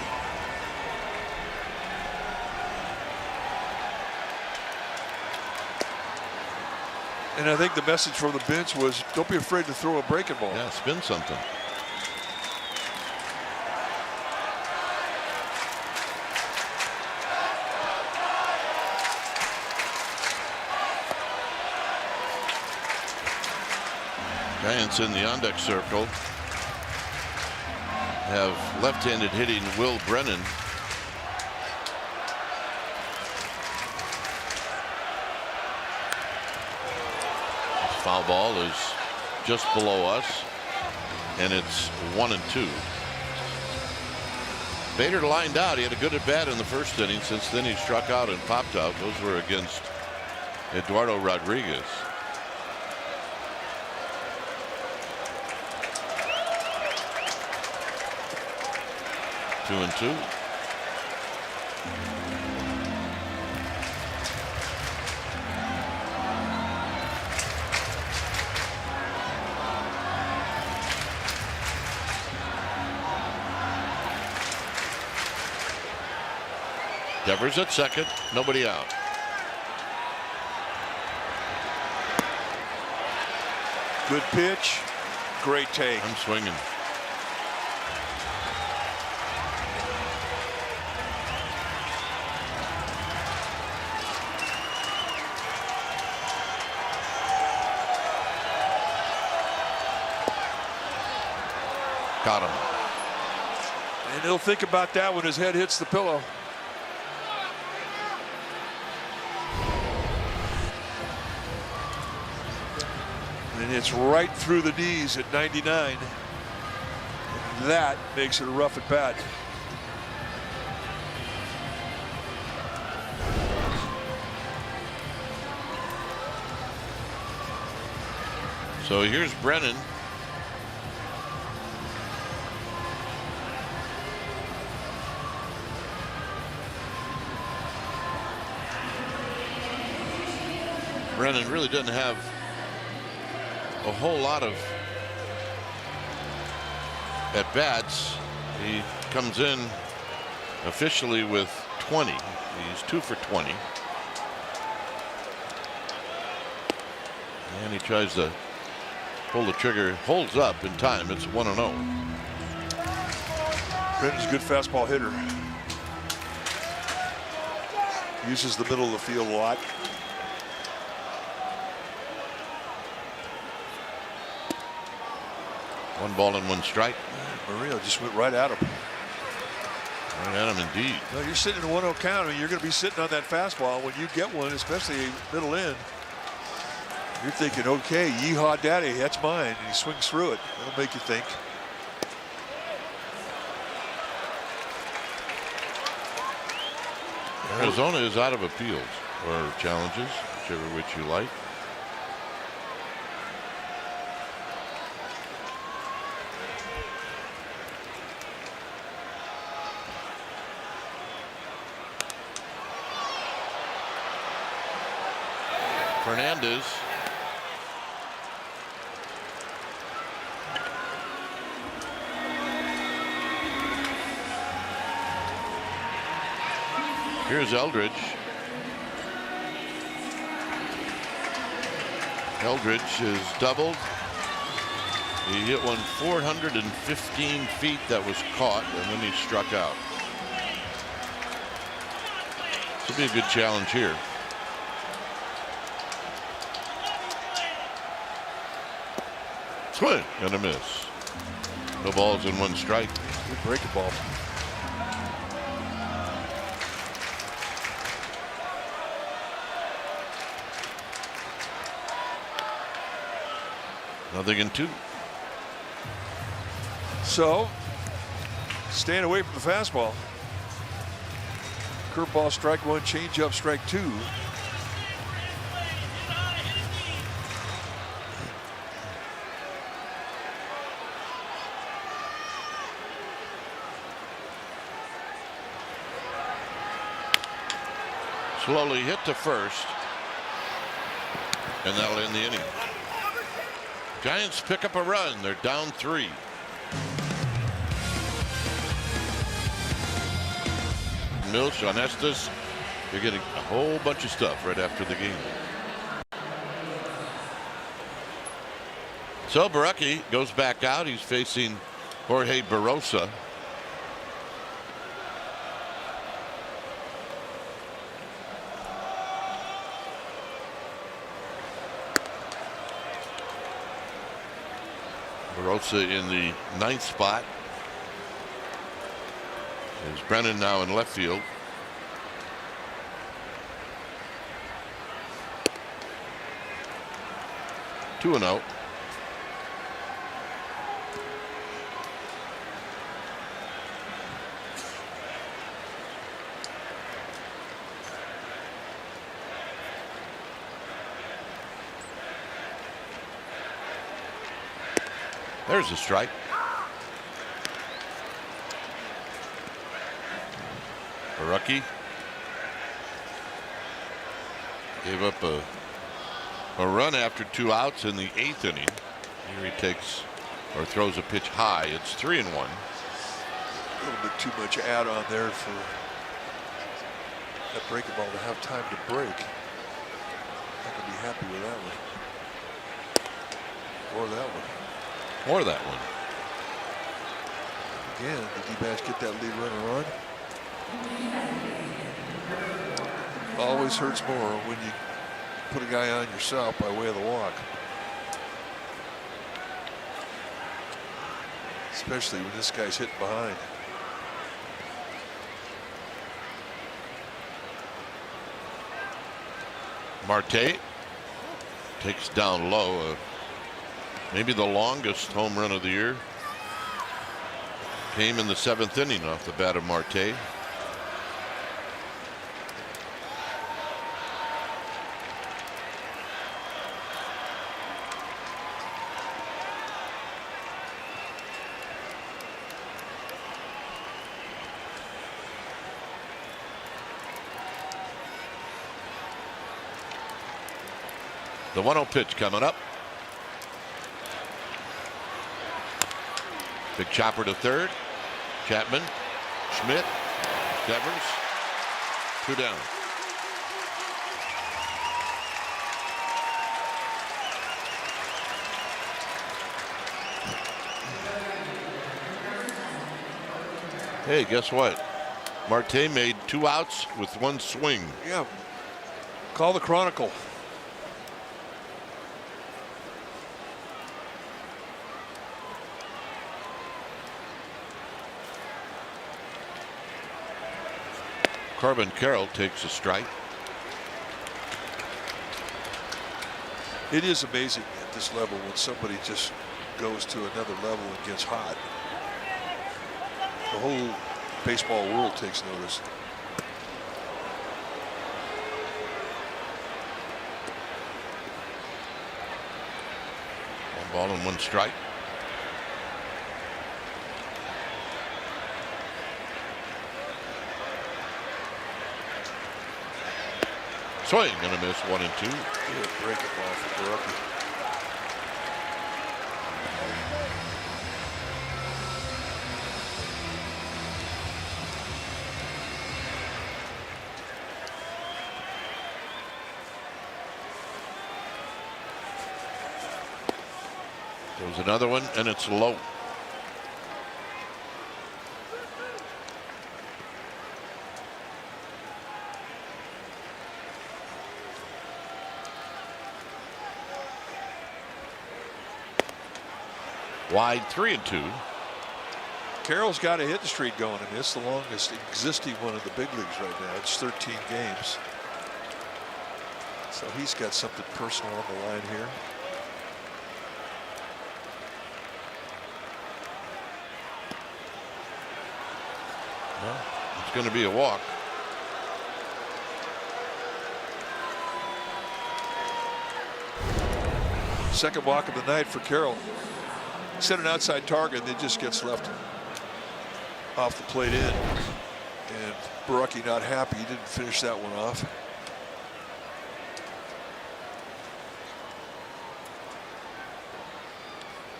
And I think the message from the bench was, don't be afraid to throw a breaking ball. Yeah, spin something. Giants in the on-deck circle have left-handed hitting Will Brennan. His foul ball is just below us, and it's 1-2. Bader lined out. He had a good at-bat in the first inning. Since then, he struck out and popped out. Those were against Eduardo Rodriguez. 2-2. Devers at second, nobody out. Good pitch, great take. I'm swinging. Got him. And he'll think about that when his head hits the pillow. And it's right through the knees at 99. That makes it a rough at bat. So here's Brennan. Brennan really doesn't have a whole lot of at-bats. He comes in officially with 20. He's 2 for 20. And he tries to pull the trigger, holds up in time. It's 1-0. Brennan's a good fastball hitter. Uses the middle of the field a lot. One ball and one strike. Murillo just went right at him. Right at him indeed. Well, you're sitting in a 1-0 count. I mean, you're going to be sitting on that fastball when you get one, especially middle end. You're thinking, okay, yeehaw, daddy, that's mine. And he swings through it. That'll make you think. Arizona is out of appeals or challenges, whichever which you like. Fernandez. Here's Eldridge. Eldridge is doubled. He hit one 415 feet that was caught, and then he struck out. This will be a good challenge here. Swing and a miss. No balls and one strike. Good breaking ball. Nothing in two. So, staying away from the fastball. Curveball, strike one, changeup, strike two. Slowly hit to first, and that'll end the inning. Giants pick up a run. They're down 3. Mills, Sean Estes, you're getting a whole bunch of stuff right after the game. So Baracchi goes back out. He's facing Jorge Barosa. Barosa in the 9th spot. There's Brennan now in left field. Two and out. There's a strike. Baracchi gave up a run after 2 outs in the 8th inning. Here he takes or throws a pitch high. It's 3-1. A little bit too much add on there for that breaking ball to have time to break. I can be happy with that one. Or that one. Or that one. Again, the D-backs get that lead runner on. Always hurts more when you put a guy on yourself by way of the walk. Especially when this guy's hitting behind. Marte takes down low. Maybe the longest home run of the year came in the 7th inning off the bat of Marte. The 1-0 pitch coming up. Big chopper to third. Chapman, Schmidt, Devers, 2 down. Hey, guess what? Marte made 2 outs with 1 swing. Yeah. Call the Chronicle. Corbin Carroll takes a strike. It is amazing at this level when somebody just goes to another level and gets hot. The whole baseball world takes notice. One ball and 1 strike. Swing and a miss, 1 and 2. Good breaking ball for Baracchi. There's another one, and it's low. Wide, 3-2. Carroll's got a hitting streak going. I mean, it's the longest existing one in the big leagues right now. It's 13 games. So he's got something personal on the line here. Well, it's going to be a walk. Second walk of the night for Carroll. Set an outside target, and it just gets left off the plate in. And Barucki not happy. He didn't finish that one off.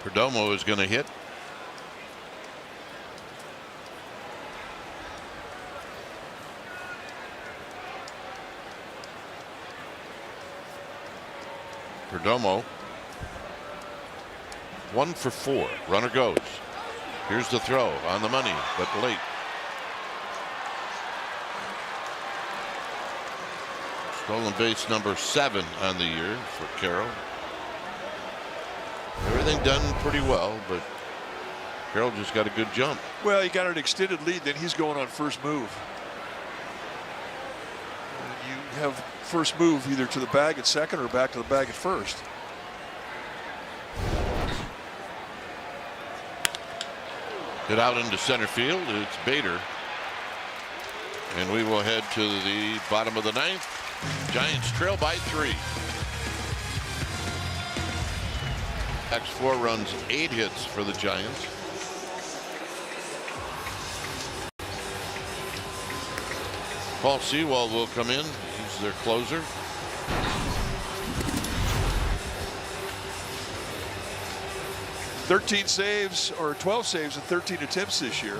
Perdomo is going to hit. Perdomo 1 for 4. Runner goes. Here's the throw on the money, but late. Stolen base number 7 on the year for Carroll. Everything done pretty well, but Carroll just got a good jump. Well, he got an extended lead, then he's going on first move. And you have first move either to the bag at second or back to the bag at first. Hit out into center field. It's Bader. And we will head to the bottom of the 9th. Giants trail by 3. X 4 runs 8 hits for the Giants. Paul Sewald will come in. He's their closer. "13 saves or 12 saves in 13 attempts this year.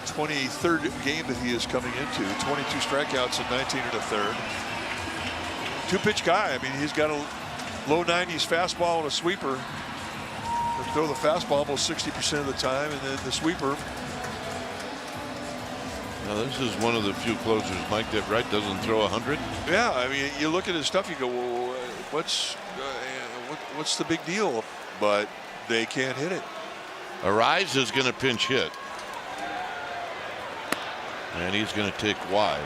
23rd game that he is coming into. 22 strikeouts and 19 and a third. 2-pitch guy. I mean, he's got a low 90s fastball and a sweeper. He'll throw the fastball almost 60% of the time, and then the sweeper. Now this is one of the few closers, Mike, that right doesn't throw 100. Yeah, I mean, you look at his stuff, you go, well, what's the big deal? But they can't hit it. Arise is going to pinch hit. And he's going to take wide.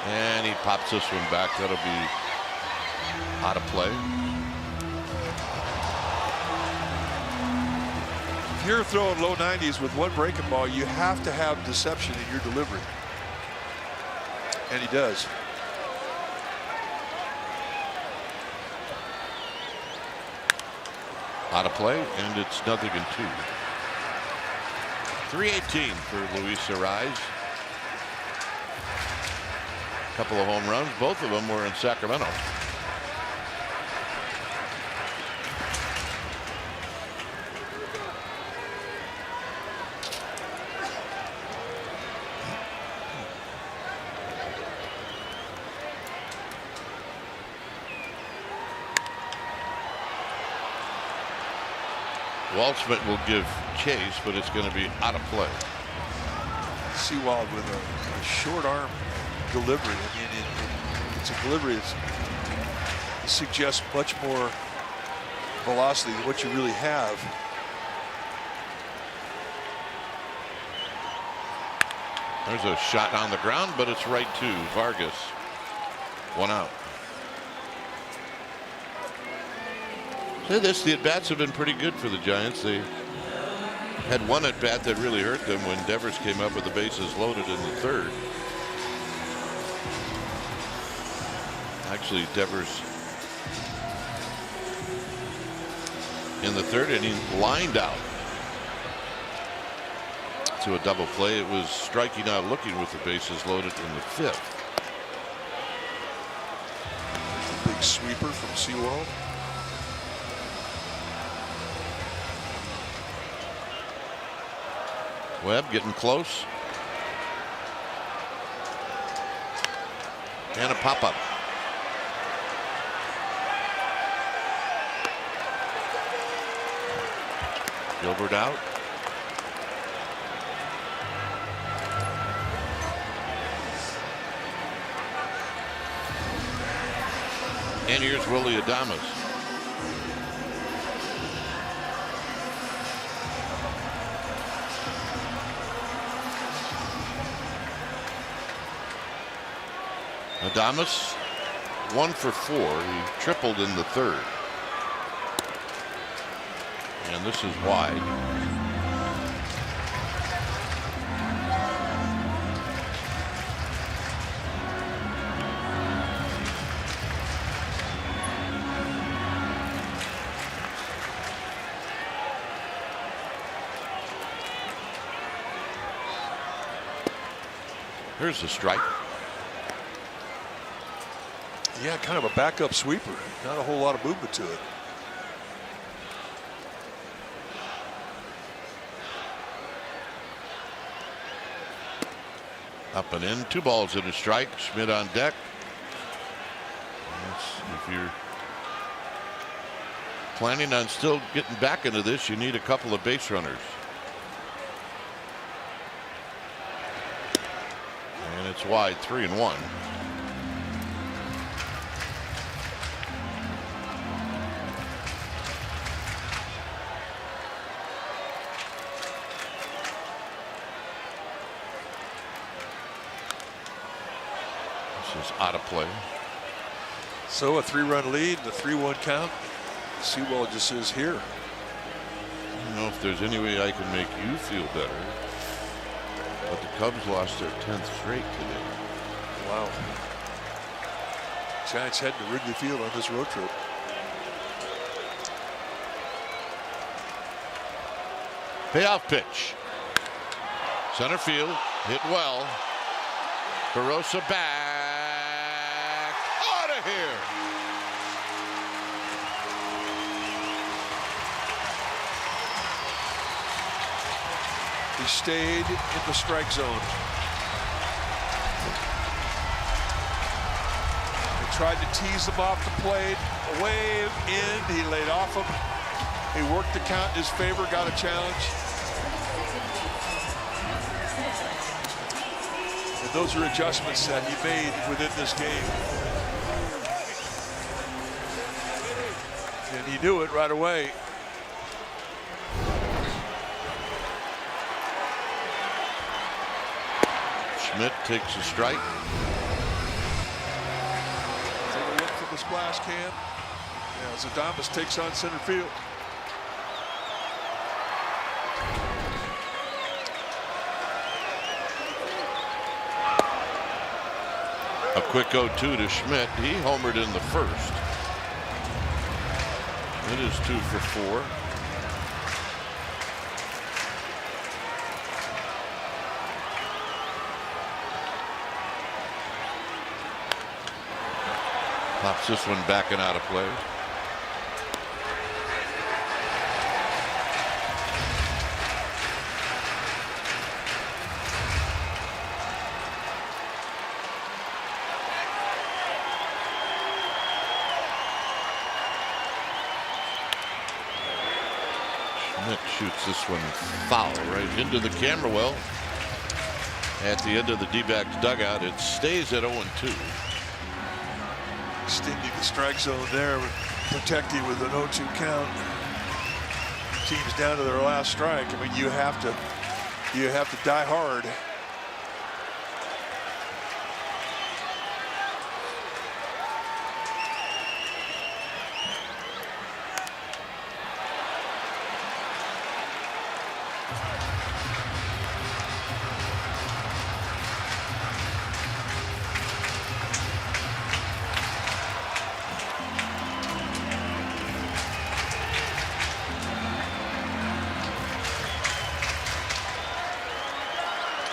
And he pops this one back. That'll be out of play. If you're throwing low 90s with one breaking ball, you have to have deception in your delivery. And he does. Out of play, and it's 0-2. 318 for Luis Arise. Couple of home runs. Both of them were in Sacramento. Waltzman will give chase, but it's going to be out of play. Sewald with a short arm delivery. I mean, it's a delivery that suggests much more velocity than what you really have. There's a shot on the ground, but it's right to Vargas. 1 out. Say this, the at-bats have been pretty good for the Giants. They had one at-bat that really hurt them when Devers came up with the bases loaded in the 3rd. Actually, Devers in the 3rd inning lined out to a double play. It was striking out looking with the bases loaded in the 5th. The big sweeper from Sewald. Webb getting close. And a pop-up. Gilbert out. And here's Willie Adames. Adames 1 for 4. He tripled in the third. And this is wide. Here's the strike. Yeah, kind of a backup sweeper. Not a whole lot of movement to it. Up and in. 2 balls and a strike. Schmidt on deck. If you're planning on still getting back into this, you need a couple of base runners. And it's wide, 3-1. This is out of play. So a 3-run lead, the 3-1 count. Sewell just is here. I don't know if there's any way I can make you feel better, but the Cubs lost their 10th straight today. Wow. Giants heading to Wrigley Field on this road trip. Payoff pitch. Center field, hit well. Barossa back. Out of here. He stayed in the strike zone. They tried to tease him off the plate. Away in, he laid off him. He worked the count in his favor, got a challenge. And those are adjustments that he made within this game. And he knew it right away. Schmidt takes a strike. Take a look from the splash cam. Yeah, as Adames takes on center field. A quick 0-2 to Schmidt. He homered in the first. It is 2 for 4. Pops this one back and out of play. Schmidt shoots this one foul right into the camera well. At the end of the D-backs dugout, it stays at 0-2. Extending the strike zone there, protecting with an 0-2 count. Team's down to their last strike. I mean, you have to die hard.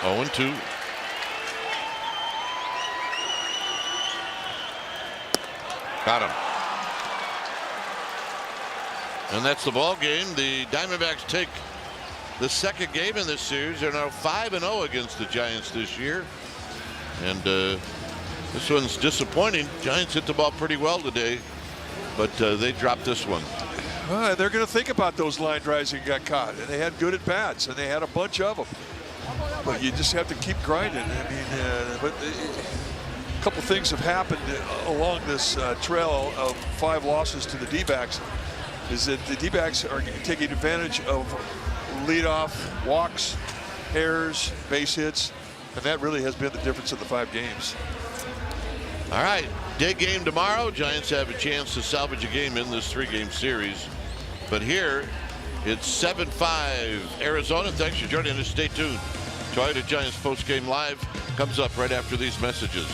And 2. Got him. And that's the ball game. The Diamondbacks take the second game in this series. They're now 5-0 against the Giants this year. And this one's disappointing. Giants hit the ball pretty well today, but they dropped this one. They're going to think about those line drives that got caught, and they had good at bats, and they had a bunch of them. But you just have to keep grinding. I mean, but a couple things have happened along this trail of 5 losses to the D-backs. Is that the D-backs are taking advantage of leadoff walks, errors, base hits, and that really has been the difference in the 5 games. All right, day game tomorrow. Giants have a chance to salvage a game in this 3-game series. But here, it's 7-5 Arizona. Thanks for joining us. Stay tuned. Toyota Giants post-game live comes up right after these messages.